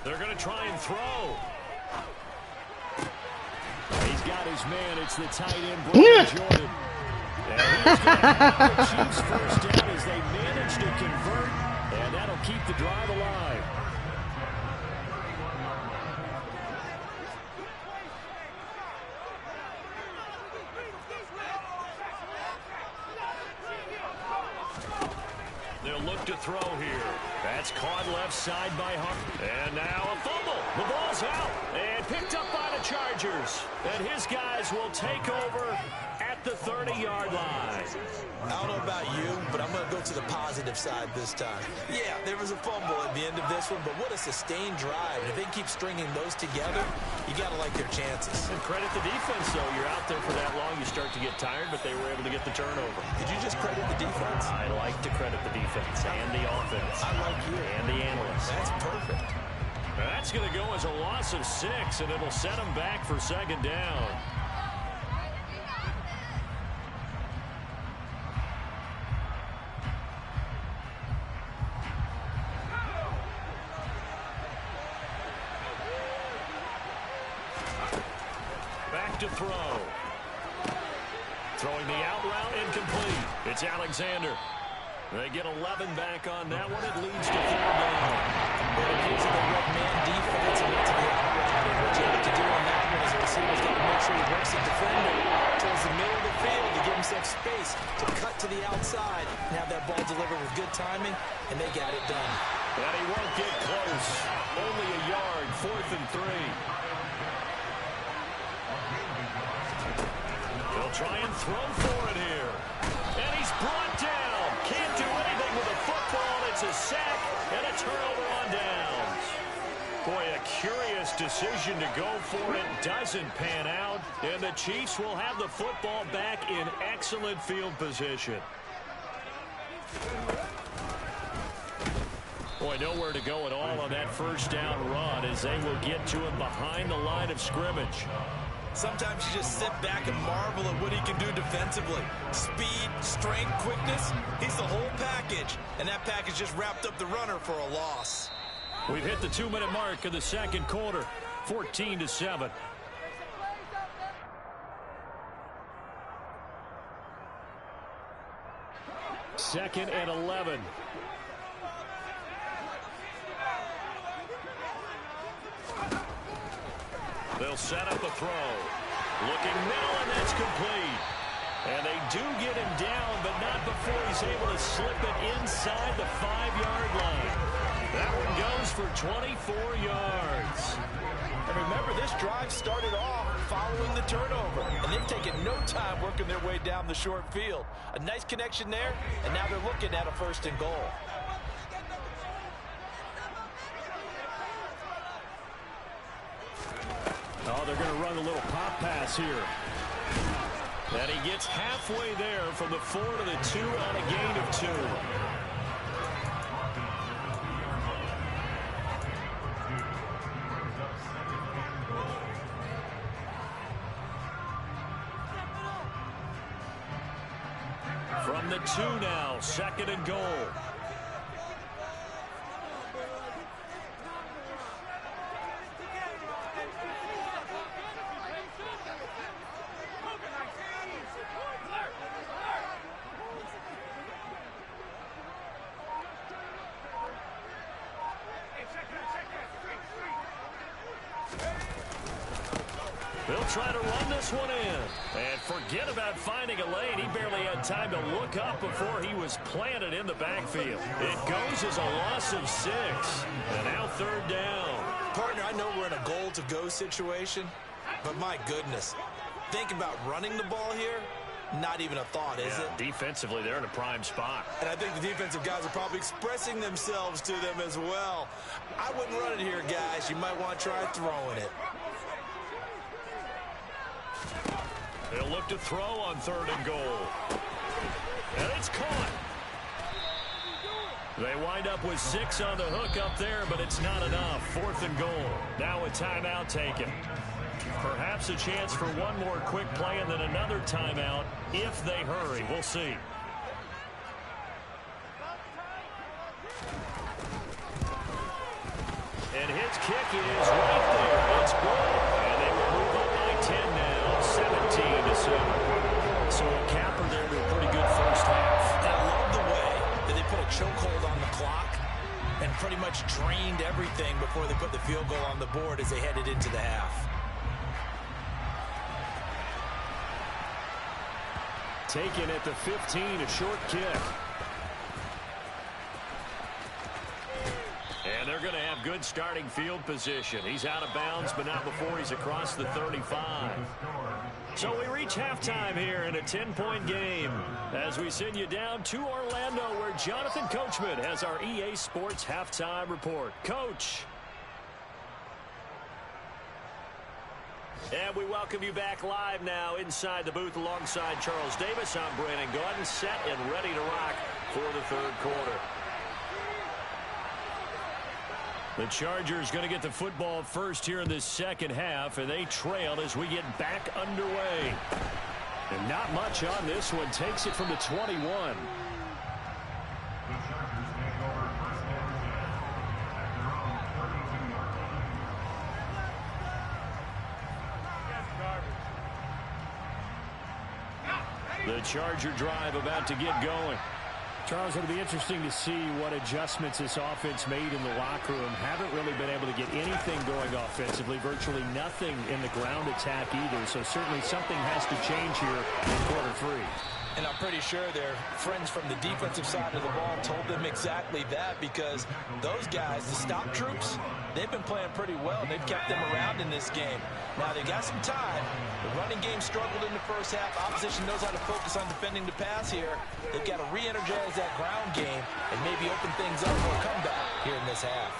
They're going to try and throw. He's got his man. It's the tight end, Brian Jordan. And he's going to have the Chiefs first down as they manage to convert, and that'll keep the drive alive. They'll look to throw here. That's caught left side by Hunt. And now a fumble. The ball's out and picked up by the Chargers. And his guys will take over at the 30-yard line. I don't know about you, but I'm going to go to the positive side this time. Yeah, there was a fumble at the end of this one, but what a sustained drive. And if they keep stringing those together, you got to like their chances. And credit the defense, though. You're out there for that long, you start to get tired, but they were able to get the turnover. Did you just credit the defense? I like to credit the defense and the offense. I like you. And the analysts. That's perfect. That's going to go as a loss of 6, and it'll set them back for second down. Back to throw. Throwing the out route incomplete. It's Alexander. They get 11 back on that one. It leads to 4 down. Well, it gives you the red man defense and into the out route. What you have to do on that one is the receiver's got to make sure he works the defender towards the middle of the field to give himself space to cut to the outside and have that ball delivered with good timing, and they got it done. And he won't get close. Only a yard, 4th and 3. He'll try and throw for it here. And he's brought down. Can't do anything with a football. It's a sack and a turnover on downs. Boy, a curious decision to go for it. Doesn't pan out. And the Chiefs will have the football back in excellent field position. Boy, nowhere to go at all on that first down run as they will get to him behind the line of scrimmage. Sometimes you just sit back and marvel at what he can do defensively. Speed, strength, quickness, he's the whole package. And that package just wrapped up the runner for a loss. We've hit the 2-minute mark of the second quarter, 14-7. Second and 11. They'll set up a throw. Looking middle, and that's complete. And they do get him down, but not before he's able to slip it inside the 5-yard line. That one goes for 24 yards. And remember, this drive started off following the turnover. And they've taken no time working their way down the short field. A nice connection there, and now they're looking at a 1st and goal. Oh, they're going to run a little pop pass here. And he gets halfway there from the 4 to the 2 on a gain of 2. From the 2 now, 2nd and goal. They'll try to run this one in. And forget about finding a lane. He barely had time to look up before he was planted in the backfield. It goes as a loss of 6. And now 3rd down. Partner, I know we're in a goal-to-go situation, but my goodness. Think about running the ball here. Not even a thought, is it? Defensively, they're in a prime spot. And I think the defensive guys are probably expressing themselves to them as well. I wouldn't run it here, guys. You might want to try throwing it. They'll look to throw on 3rd and goal. And it's caught. They wind up with 6 on the hook up there, but it's not enough. 4th and goal. Now a timeout taken. Perhaps a chance for one more quick play and then another timeout if they hurry. We'll see. And And his kick is right there. It's good. And they will move up by 10 now, 17-7. So a capper there to a pretty good first half. And I love the way that they put a chokehold on the clock and pretty much drained everything before they put the field goal on the board as they headed into the half. Taken at the 15, a short kick. And they're going to have good starting field position. He's out of bounds, but not before he's across the 35. So we reach halftime here in a 10-point game as we send you down to Orlando, where Jonathan Coachman has our EA Sports halftime report. Coach. And we welcome you back live now inside the booth alongside Charles Davis. I'm Brandon Gordon, set and ready to rock for the third quarter. The Chargers going to get the football first here in this second half, and they trail as we get back underway. And not much on this one. Takes it from the 21. The Charger drive about to get going. Charles, it'll be interesting to see what adjustments this offense made in the locker room. Haven't really been able to get anything going offensively. Virtually nothing in the ground attack either. So certainly something has to change here in quarter three. And I'm pretty sure their friends from the defensive side of the ball told them exactly that, because those guys, the stop troops, they've been playing pretty well. They've kept them around in this game. Now, they got some time. The running game struggled in the first half. Opposition knows how to focus on defending the pass here. They've got to re-energize that ground game and maybe open things up for a comeback here in this half.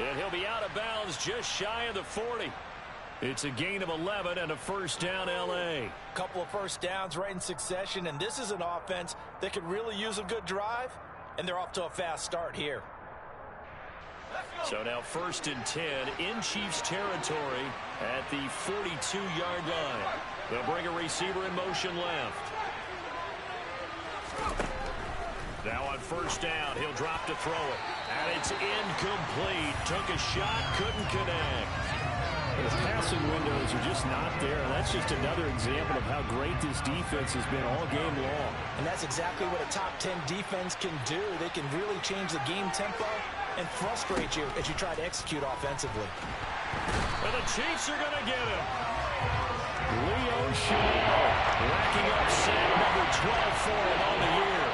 And he'll be out of bounds just shy of the 40. It's a gain of 11 and a first down, L.A. Couple of first downs right in succession, and this is an offense that could really use a good drive, and they're off to a fast start here. So now first and 10 in Chiefs territory at the 42-yard line. They'll bring a receiver in motion left. Now on first down, he'll drop to throw it. And it's incomplete. Took a shot, couldn't connect. His passing windows are just not there. That's just another example of how great this defense has been all game long. And that's exactly what a top 10 defense can do. They can really change the game tempo and frustrate you as you try to execute offensively. And the Chiefs are going to get him. Leo Chanel racking up sack number 12 for him on the year.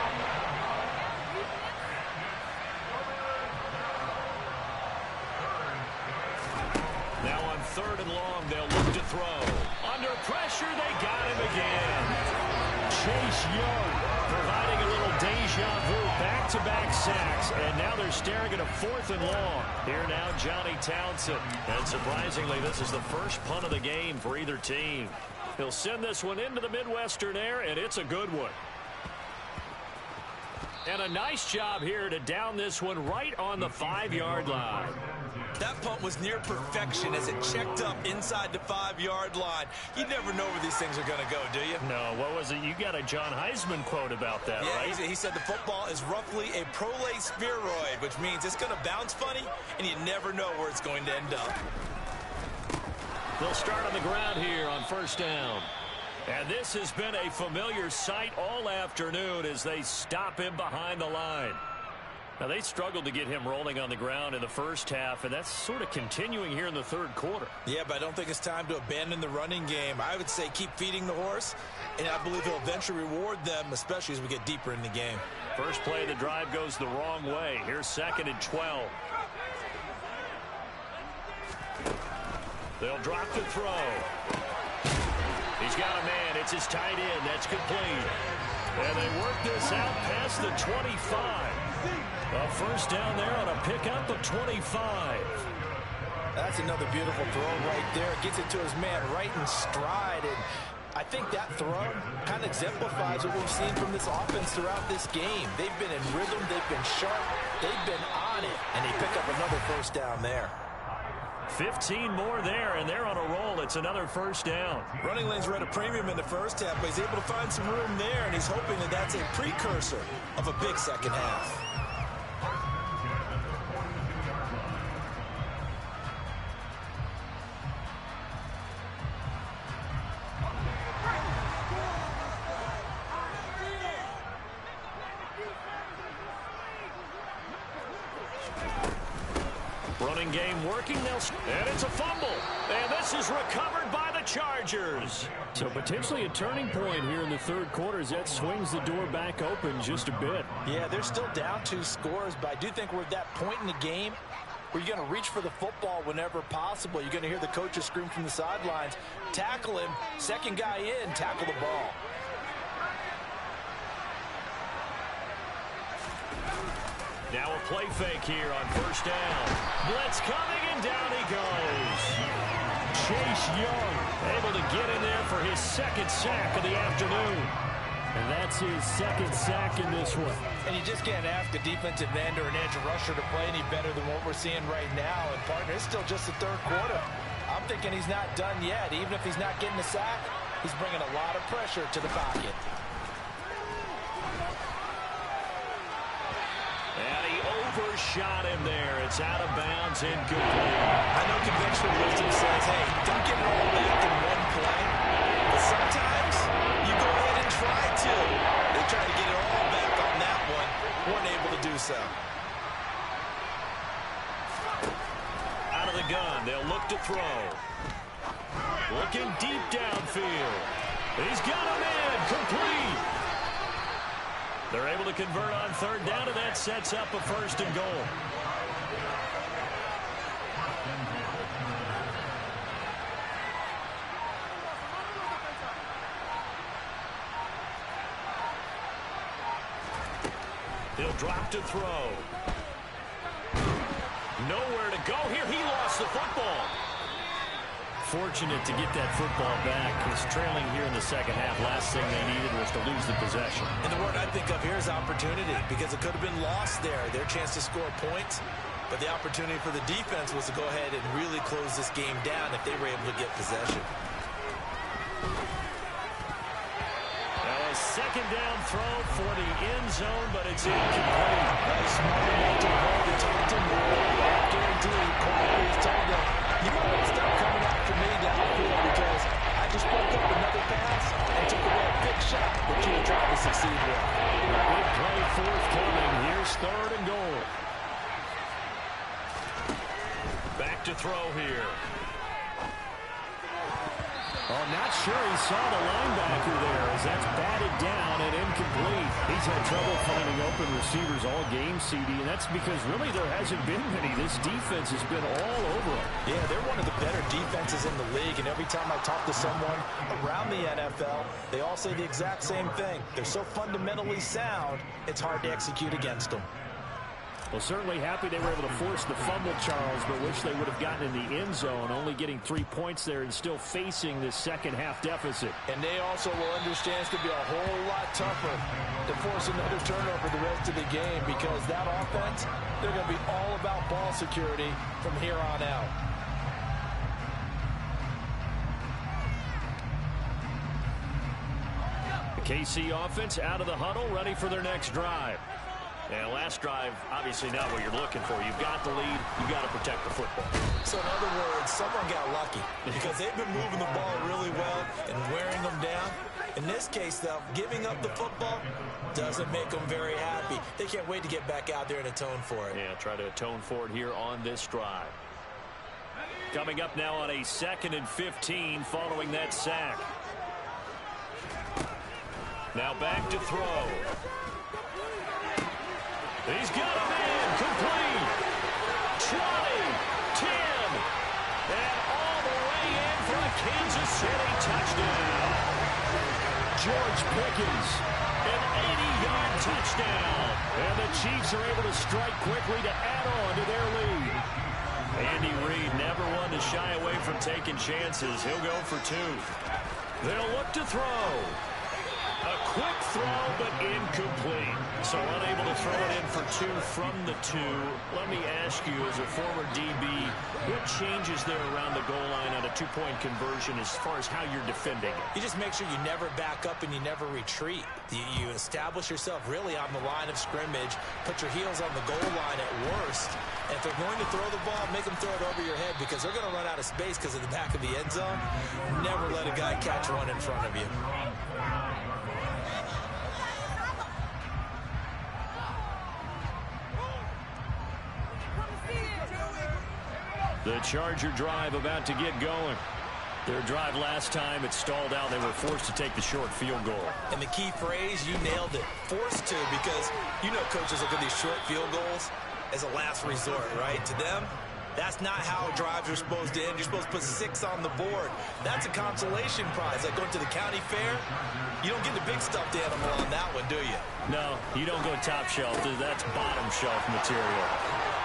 Now on third and long, they'll look to throw. Under pressure, they got him again. Chase Young providing a little deja vu, back-to-back sacks, and now they're staring at a fourth and long. Here now, Johnny Townsend. And surprisingly, this is the first punt of the game for either team. He'll send this one into the Midwestern air, and it's a good one. And a nice job here to down this one right on the 5-yard line. That punt was near perfection as it checked up inside the 5-yard line. You never know where these things are going to go, do you? No, what was it? You got a John Heisman quote about that, yeah, right? He said the football is roughly a prolate spheroid, which means it's going to bounce funny, and you never know where it's going to end up. They'll start on the ground here on first down. And this has been a familiar sight all afternoon as they stop him behind the line. Now, they struggled to get him rolling on the ground in the first half, and that's sort of continuing here in the third quarter. Yeah, but I don't think it's time to abandon the running game. I would say keep feeding the horse, and I believe he'll eventually reward them, especially as we get deeper in the game. First play of the drive goes the wrong way. Here's second and 12. They'll drop to throw. He's got a man. It's his tight end. That's complete. And they work this out past the 25. A first down there on a pickup of 25. That's another beautiful throw right there. Gets it to his man right in stride. And I think that throw kind of exemplifies what we've seen from this offense throughout this game. They've been in rhythm. They've been sharp. They've been on it. And they pick up another first down there. 15 more there, and they're on a roll. It's another first down. Running lanes were at a premium in the first half, but he's able to find some room there, and he's hoping that that's a precursor of a big second half. Running game working. And it's a fumble. And this is recovered by the Chargers. So potentially a turning point here in the third quarter as that swings the door back open just a bit. Yeah, they're still down 2 scores, but I do think we're at that point in the game where you're going to reach for the football whenever possible. You're going to hear the coaches scream from the sidelines, tackle him, second guy in, tackle the ball. Now a play fake here on first down. Blitz coming, and down he goes. Chase Young able to get in there for his second sack of the afternoon. And that's his second sack in this one. And you just can't ask a defensive end or an edge rusher to play any better than what we're seeing right now. And, partner, it's still just the third quarter. I'm thinking he's not done yet. Even if he's not getting a sack, he's bringing a lot of pressure to the pocket. And he overshot him there. It's out of bounds, incomplete. I know conventional wisdom says, hey, don't get it all back in one play. But sometimes you go ahead and try to. They tried to get it all back on that one. Weren't able to do so. Out of the gun, they'll look to throw. Looking deep downfield. He's got him in, complete. They're able to convert on third down, and that sets up a first and goal. He'll drop to throw. Nowhere to go here. He lost the football. Fortunate to get that football back. He's trailing here in the second half. Last thing they needed was to lose the possession. And the word I think of here is opportunity, because it could have been lost there. Their chance to score points, but the opportunity for the defense was to go ahead and really close this game down if they were able to get possession. A second down throw for the end zone, but it's incomplete. Nice smart enough to hold the Taunton rule. Guaranteed, quietly has told them, you might want to stop coming after me downfield because I just broke up another pass and took away a big shot that you were trying to succeed with. Big play forthcoming. Here's third and goal. Back to throw here. Oh, not sure he saw the linebacker there as that's batted down and incomplete. He's had trouble finding open receivers all game, CD, and that's because really there hasn't been many. This defense has been all over them. Yeah, they're one of the better defenses in the league, and every time I talk to someone around the NFL, they all say the exact same thing. They're so fundamentally sound, it's hard to execute against them. Well, certainly happy they were able to force the fumble, Charles, but wish they would have gotten in the end zone, only getting 3 points there and still facing this second half deficit. And they also will understand it's going to be a whole lot tougher to force another turnover the rest of the game, because that offense, they're going to be all about ball security from here on out. The KC offense out of the huddle, ready for their next drive. And last drive, obviously not what you're looking for. You've got the lead. You've got to protect the football. So in other words, someone got lucky because they've been moving the ball really well and wearing them down. In this case, though, giving up the football doesn't make them very happy. They can't wait to get back out there and atone for it. Yeah, try to atone for it here on this drive. Coming up now on a 2nd and 15 following that sack. Now back to throw. He's got him in, complete. 20, 10, and all the way in for a Kansas City touchdown. George Pickens, an 80-yard touchdown. And the Chiefs are able to strike quickly to add on to their lead. Andy Reid never one to shy away from taking chances. He'll go for 2. They'll look to throw. A quick throw, but incomplete. So unable to throw it in for 2 from the 2. Let me ask you, as a former DB, what changes there around the goal line on a 2-point conversion as far as how you're defending it? You just make sure you never back up and you never retreat. You establish yourself really on the line of scrimmage, put your heels on the goal line at worst, and if they're going to throw the ball, make them throw it over your head because they're going to run out of space because of the back of the end zone. Never let a guy catch one in front of you. The Charger drive about to get going. Their drive last time, it stalled out. They were forced to take the short field goal. And the key phrase, you nailed it. Forced to, because you know coaches look at these short field goals as a last resort, right? To them, that's not how drives are supposed to end. You're supposed to put 6 on the board. That's a consolation prize. Like going to the county fair, you don't get the big stuffed animal on that one, do you? No, you don't go top shelf. That's bottom shelf material.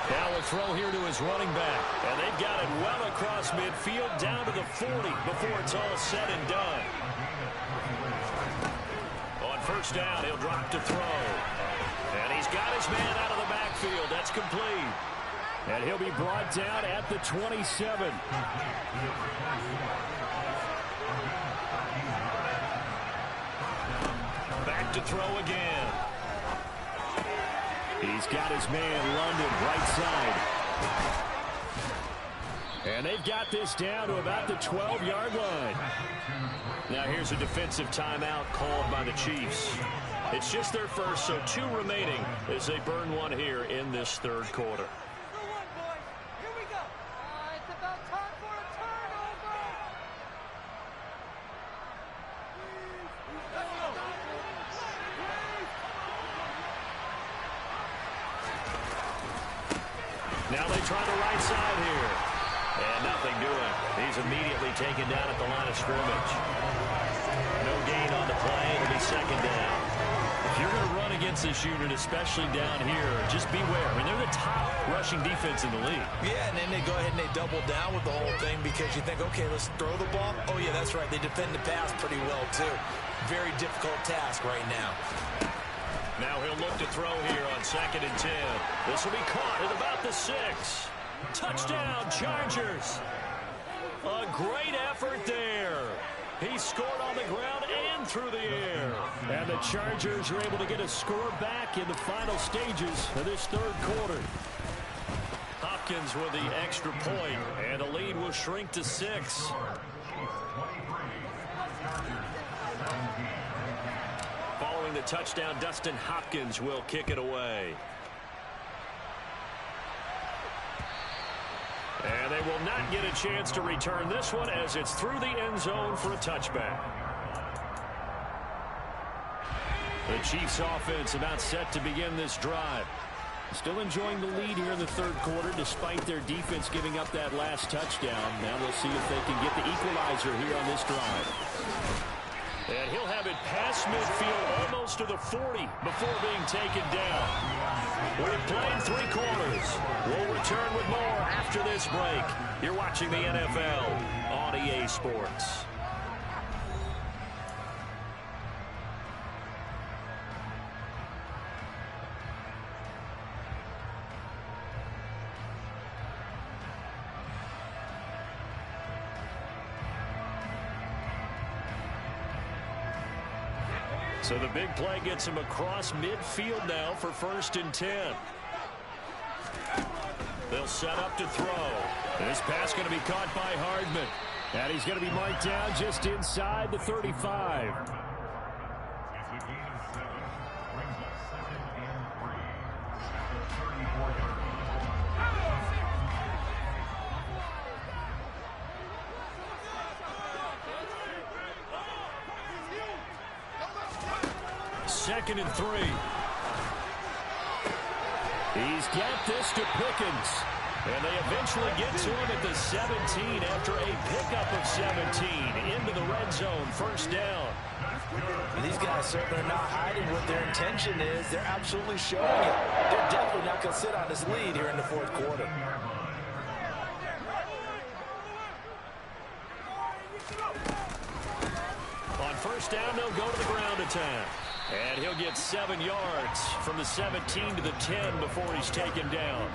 Now a throw here to his running back. And they've got it well across midfield down to the 40 before it's all said and done. On first down, he'll drop to throw. And he's got his man out of the backfield. That's complete. And he'll be brought down at the 27. Back to throw again. He's got his man London right side. And they've got this down to about the 12-yard line. Now here's a defensive timeout called by the Chiefs. It's just their first, so 2 remaining as they burn one here in this third quarter. Now they try the right side here. And nothing doing. He's immediately taken down at the line of scrimmage. No gain on the play. It'll be second down. If you're going to run against this unit, especially down here, just beware. I mean, they're the top rushing defense in the league. Yeah, and then they go ahead and they double down with the whole thing because you think, okay, let's throw the ball. Oh, yeah, that's right. They defend the pass pretty well, too. Very difficult task right now. Now he'll look to throw here on 2nd and 10. This will be caught at about the 6. Touchdown, Chargers. A great effort there. He scored on the ground and through the air. And the Chargers are able to get a score back in the final stages of this third quarter. Hopkins with the extra point, and the lead will shrink to 6. Following the touchdown, Dustin Hopkins will kick it away. And they will not get a chance to return this one as it's through the end zone for a touchback. The Chiefs offense about set to begin this drive. Still enjoying the lead here in the third quarter despite their defense giving up that last touchdown. Now we'll see if they can get the equalizer here on this drive. And he'll have it past midfield almost to the 40 before being taken down. We've played 3 quarters. We'll return with more after this break. You're watching the NFL on EA Sports. So the big play gets him across midfield now for 1st and 10. They'll set up to throw. This pass going to be caught by Hardman. And he's going to be marked down just inside the 35. Second and 3. He's got this to Pickens. And they eventually get to him at the 17 after a pickup of 17 into the red zone. First down. These guys certainly are not hiding what their intention is. They're absolutely showing it. They're definitely not going to sit on this lead here in the fourth quarter. On first down, they'll go to the ground attack. And he'll get 7 yards from the 17 to the 10 before he's taken down.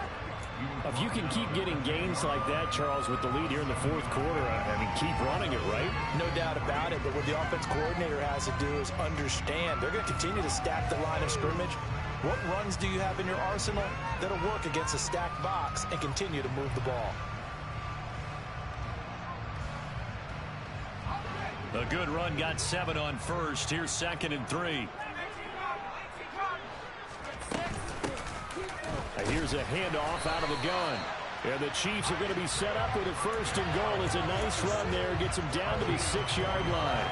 If you can keep getting gains like that, Charles, with the lead here in the fourth quarter, I mean, keep running it, right? No doubt about it, but what the offense coordinator has to do is understand. They're going to continue to stack the line of scrimmage. What runs do you have in your arsenal that'll work against a stacked box and continue to move the ball? A good run, got 7 on first. Here's 2nd and 3. Here's a handoff out of the gun. And the Chiefs are going to be set up with a 1st and goal. It's a nice run there. Gets him down to the 6-yard line.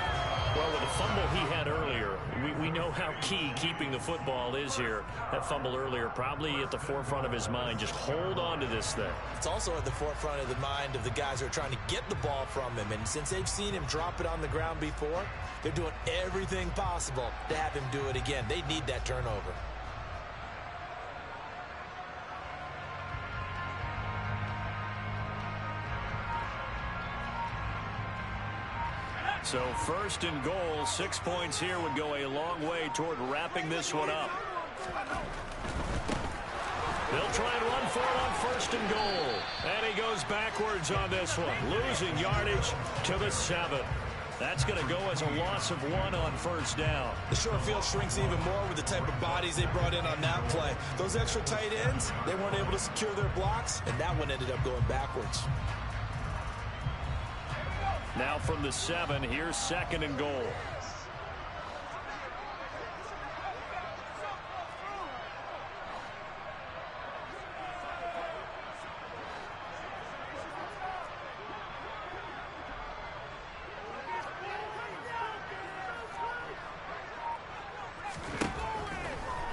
Well, with the fumble he had earlier, we know how key keeping the football is here. That fumble earlier probably at the forefront of his mind. Just hold on to this thing. It's also at the forefront of the mind of the guys who are trying to get the ball from him. And since they've seen him drop it on the ground before, they're doing everything possible to have him do it again. They need that turnover. So 1st and goal, 6 points here would go a long way toward wrapping this one up. They'll try and run for it on 1st and goal. And he goes backwards on this one, losing yardage to the 7. That's going to go as a loss of 1 on 1st down. The short field shrinks even more with the type of bodies they brought in on that play. Those extra tight ends, they weren't able to secure their blocks, and that one ended up going backwards. Now from the 7, here's 2nd and goal.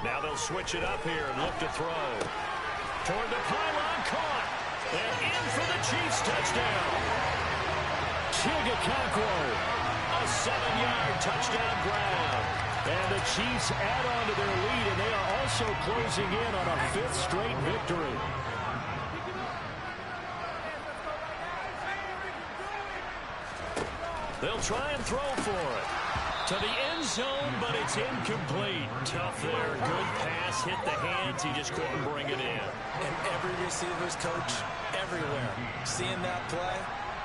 Now they'll switch it up here and look to throw. Toward the pylon, caught. And in for the Chiefs touchdown. Chigakakwo, a 7-yard touchdown grab. And the Chiefs add on to their lead, and they are also closing in on a 5th straight victory. They'll try and throw for it. To the end zone, but it's incomplete. Tough there. Good pass. Hit the hands. He just couldn't bring it in. And every receiver's coach everywhere. Seeing that play,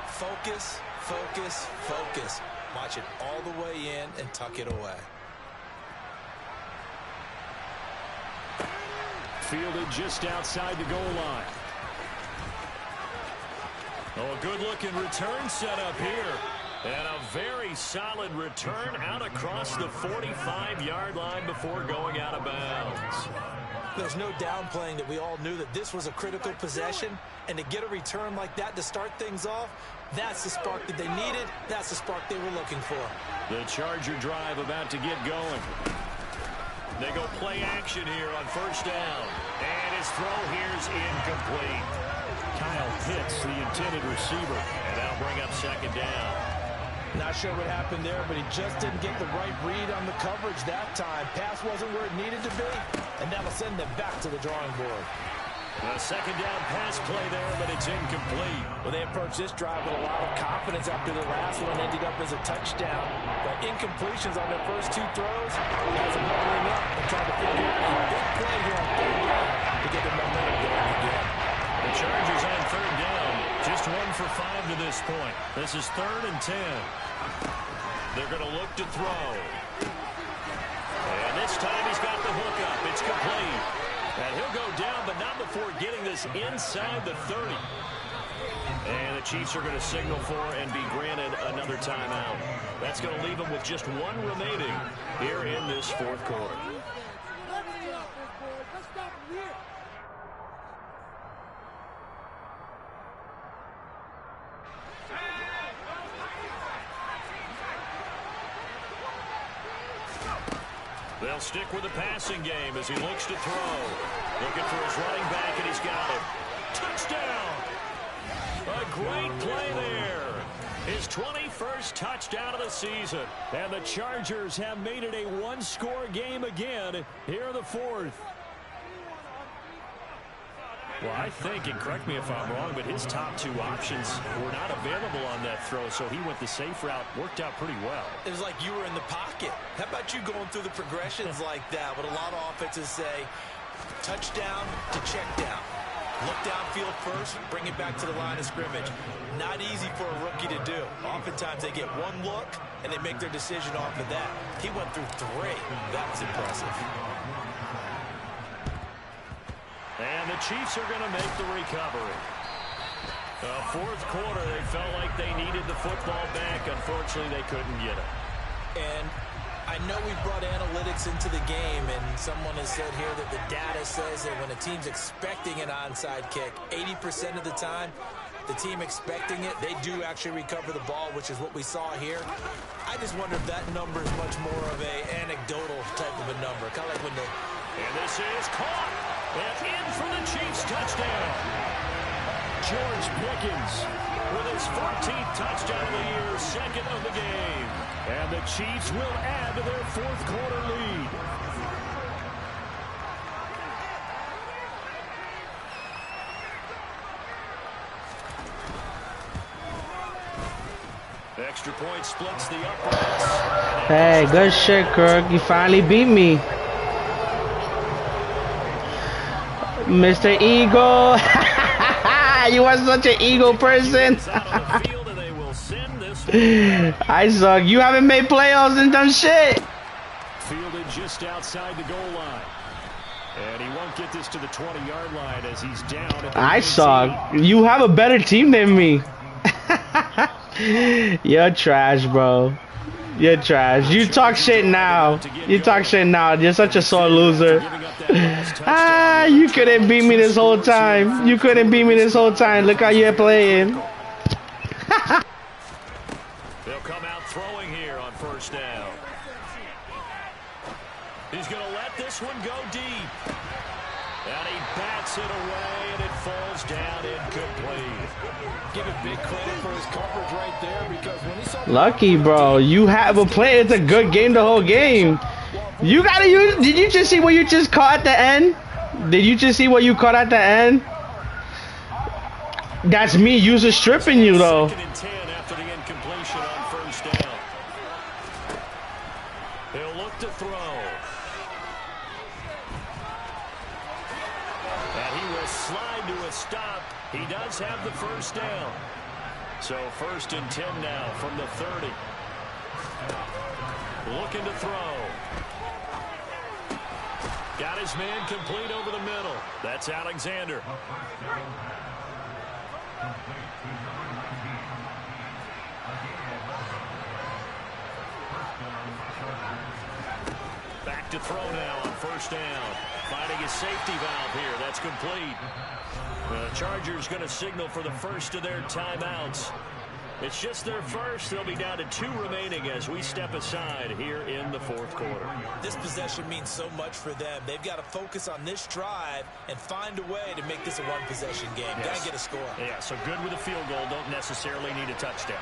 focus, focus, focus. Watch it all the way in and tuck it away. Fielded just outside the goal line. Oh, a good-looking return set up here. And a very solid return out across the 45-yard line before going out of bounds. There's no downplaying that we all knew that this was a critical possession, and to get a return like that to start things off, that's the spark that they needed. That's the spark they were looking for. The Charger drive about to get going. They go play action here on 1st down. And his throw here's incomplete. Kyle Pitts, the intended receiver. And that'll bring up 2nd down. Not sure what happened there, but he just didn't get the right read on the coverage that time. Pass wasn't where it needed to be, and that'll send them back to the drawing board. A 2nd down pass play there, but it's incomplete. Well, they approached this drive with a lot of confidence after the last one ended up as a touchdown. But incompletions on their first 2 throws has them huddling up and trying to figure out a big play here on 3rd down to get the momentum going again. The Chargers on 3rd down. Just 1 for 5 to this point. This is 3rd and 10. They're going to look to throw. And this time he's got the hook up. It's complete. And he'll go down, but not before getting this inside the 30. And the Chiefs are going to signal for and be granted another timeout. That's going to leave them with just 1 remaining here in this 4th quarter. They'll stick with the passing game as he looks to throw. Looking for his running back, and he's got him. Touchdown! A great play there. His 21st touchdown of the season. And the Chargers have made it a 1-score game again here in the 4th. Well, I think, and correct me if I'm wrong, but his top 2 options were not available on that throw, so he went the safe route. Worked out pretty well. It was like you were in the pocket. How about you going through the progressions like that? What a lot of offenses say, touchdown to check down. Look downfield first, bring it back to the line of scrimmage. Not easy for a rookie to do. Oftentimes they get 1 look, and they make their decision off of that. He went through 3. That was impressive. And the Chiefs are going to make the recovery. The 4th quarter, they felt like they needed the football back. Unfortunately, they couldn't get it. And I know we brought analytics into the game, and someone has said here that the data says that when a team's expecting an onside kick, 80% of the time, the team expecting it, they do actually recover the ball, which is what we saw here. I just wonder if that number is much more of a anecdotal type of a number, kind of like when the... And this is caught, and in for the Chiefs touchdown. George Pickens with his 14th touchdown of the year, second of the game. And the Chiefs will add to their fourth quarter lead. Extra point splits the uprights. Hey, good shit, Kirk. You finally beat me. Mr. Eagle. You are such an Eagle person. I suck. You haven't made playoffs and done shit. Fielded just outside the goal line. And he won't get this to the 20-yard line as he's down. I suck. You have a better team than me. You're trash, bro. You're trash. You talk shit now. You talk shit now. You're such a sore loser. You couldn't beat me this whole time. You couldn't beat me this whole time. Look how you're playing. They'll come out throwing here on first down. He's going to let this one go deep. And he bats it away, and it falls down incomplete. Give him big credit for his coverage right there, because when he saw... Lucky, bro. You have a play. It's a good game the whole game. You gotta use... Did you just see what you just caught at the end? Did you just see what you caught at the end? That's me user stripping you, though. 2nd and 10 after the incompletion on first down. He'll look to throw. And he will slide to a stop. He does have the first down. So 1st and 10 now from the 30. Looking to throw. Got his man complete over the middle. That's Alexander. Back to throw now on first down. Finding his safety valve here. That's complete. The Chargers going to signal for the first of their timeouts. It's just their first. They'll be down to 2 remaining as we step aside here in the fourth quarter. This possession means so much for them. They've got to focus on this drive and find a way to make this a one-possession game. Yes. Got to get a score. Yeah, so good with a field goal. Don't necessarily need a touchdown.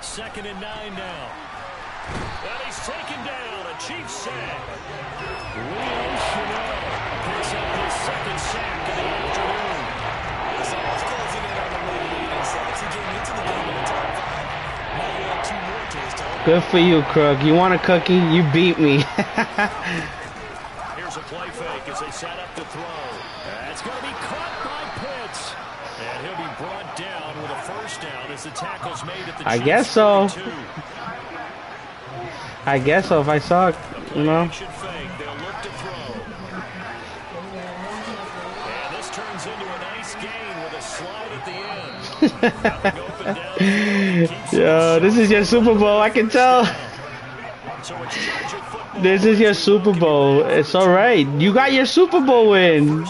Second and 9 now. And he's taken down. A Chiefs sack. Will Chanel picks up his 2nd sack of the afternoon. It's almost closing in on the lead in sacks. He came into the game in the top 5. Now you have 2 more to his total. Good for you, Krug. You want a cookie? You beat me. Here's a play fake as they set up to throw. That's going to be caught by Pitts. And he'll be brought down with a first down as the tackle's made at the I Chiefs' guess so. 32. I guess so if I suck, you know. Fake. They'll look to throw. And this turns into a nice gain with a slide at the end. Yo, this is your Super Bowl, I can tell. This is your Super Bowl. It's all right. You got your Super Bowl win.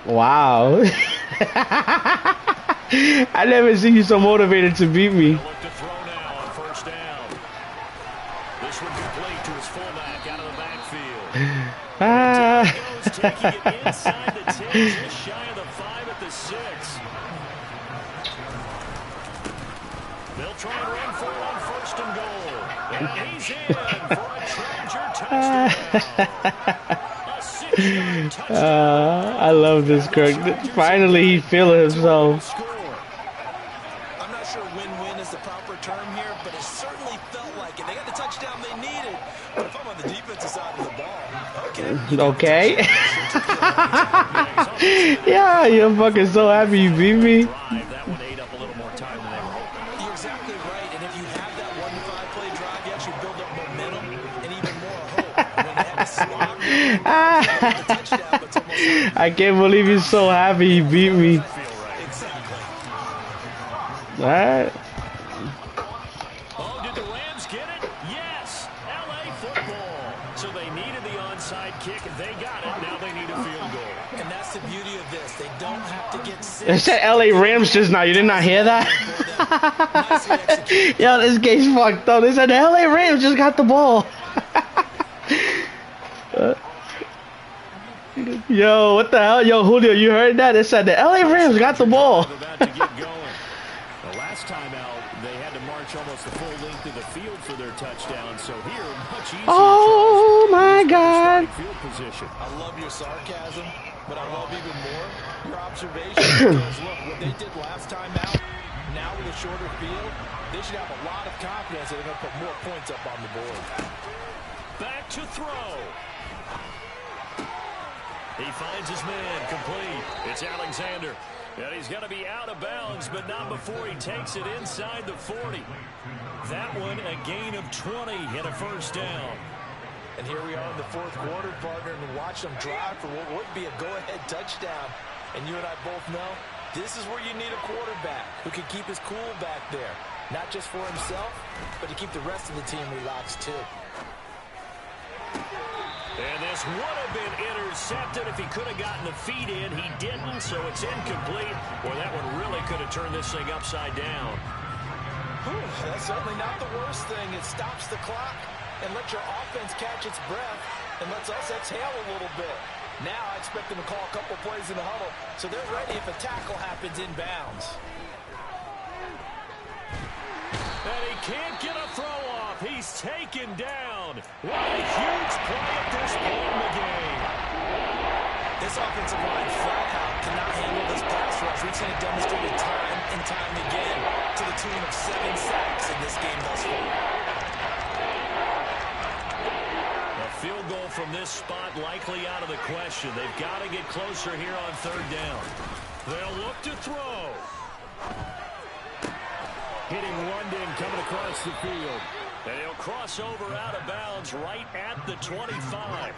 Wow. I never seen you so motivated to beat me. Look to throw now on first down. This one complete to his fullback out of the backfield. Taking it inside the 10, just shy of the 5 at the 6. They'll try and run for it on 1st and goal. And he's in for a Charger touchdown. I love this Kirk. Finally, he feeling himself. I'm not sure win-win is the proper term here, but it certainly felt like it. They got the touchdown they needed. But if I'm on the defensive side of the ball, okay. Yeah, you're fucking so happy you beat me. That one ate up a little more time than they were hoping. You're exactly right. And if you have that 1-5 play drive, you actually build up momentum. And even I can't believe he's so happy he beat me. Alright. Oh, did the Rams get it? Yes! LA football. So they needed the onside kick. They got it. Now they need a field goal. And that's the beauty of this. They don't have to get sick. It said LA Rams just now. You did not hear that? Yo, this game's fucked up. They said the LA Rams just got the ball. Yo, what the hell? Yo, Julio, you heard that? They said the LA Rams got the ball. The last time out, they had to march almost the full length of the field for their touchdown. So here, much easier. Oh my God! Field position. I love your sarcasm, but I love even more your observation. Because look, what they did last time out, now with a shorter field, they should have a lot of confidence that they're going to put more points up on the board. Back to throw. He finds his man, complete. It's Alexander. And he's going to be out of bounds, but not before he takes it inside the 40. That one, a gain of 20 and a first down. And here we are in the fourth quarter, partner, and watch them drive for what would be a go-ahead touchdown. And you and I both know this is where you need a quarterback who can keep his cool back there. Not just for himself, but to keep the rest of the team relaxed, too. And this would have been intercepted if he could have gotten the feet in. He didn't, so it's incomplete. Boy, that one really could have turned this thing upside down. Whew, that's certainly not the worst thing. It stops the clock and lets your offense catch its breath and lets us exhale a little bit. Now I expect them to call a couple plays in the huddle, so they're ready if a tackle happens inbounds. And he can't get a throw off. He's taken down. What a huge play at this point in the game. This offensive line flat out cannot handle this pass rush. We've seen it demonstrated time and time again to the tune of 7 sacks in this game thus far. A field goal from this spot likely out of the question. They've got to get closer here on third down. They'll look to throw. Hitting London coming across the field. And he'll cross over out of bounds right at the 25.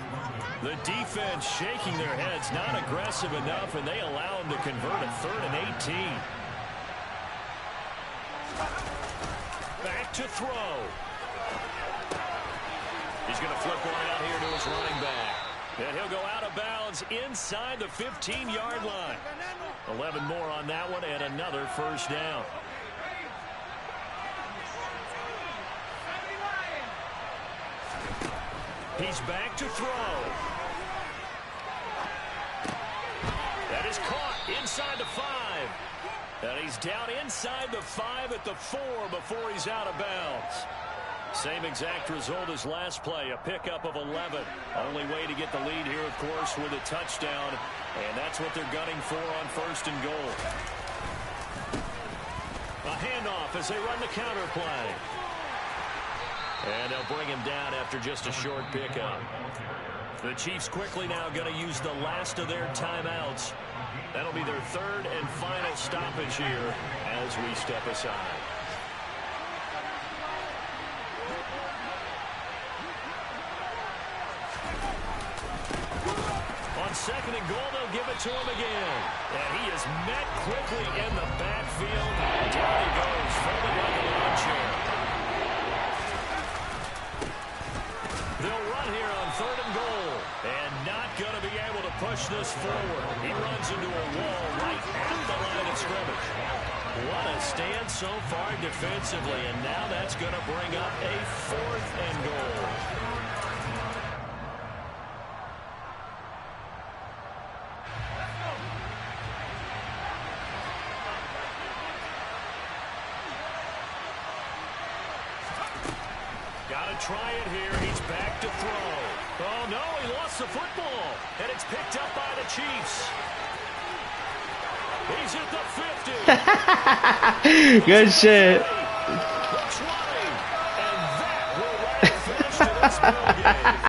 The defense shaking their heads, not aggressive enough, and they allow him to convert a 3rd and 18. Back to throw. He's going to flip one out here to his running back. And he'll go out of bounds inside the 15-yard line. 11 more on that one and another first down. He's back to throw. That is caught inside the 5. And he's down inside the 5 at the 4 before he's out of bounds. Same exact result as last play, a pickup of 11. Only way to get the lead here, of course, with a touchdown. And that's what they're gunning for on 1st and goal. A handoff as they run the counter play. And they'll bring him down after just a short pickup. The Chiefs quickly now going to use the last of their timeouts. That'll be their 3rd and final stoppage here as we step aside. On 2nd and goal, they'll give it to him again. And he is met quickly in the backfield. Down he goes, folded like a lawn chair. They'll run here on 3rd and goal. And not going to be able to push this forward. He runs into a wall right at the line of scrimmage. What a stand so far defensively. And now that's going to bring up a 4th and goal. Got to try it here. He's back to throw. Oh, no, he lost the football. And it's picked up by the Chiefs. He's at the 50. Good shit. The 20. And that will finish to this ball game.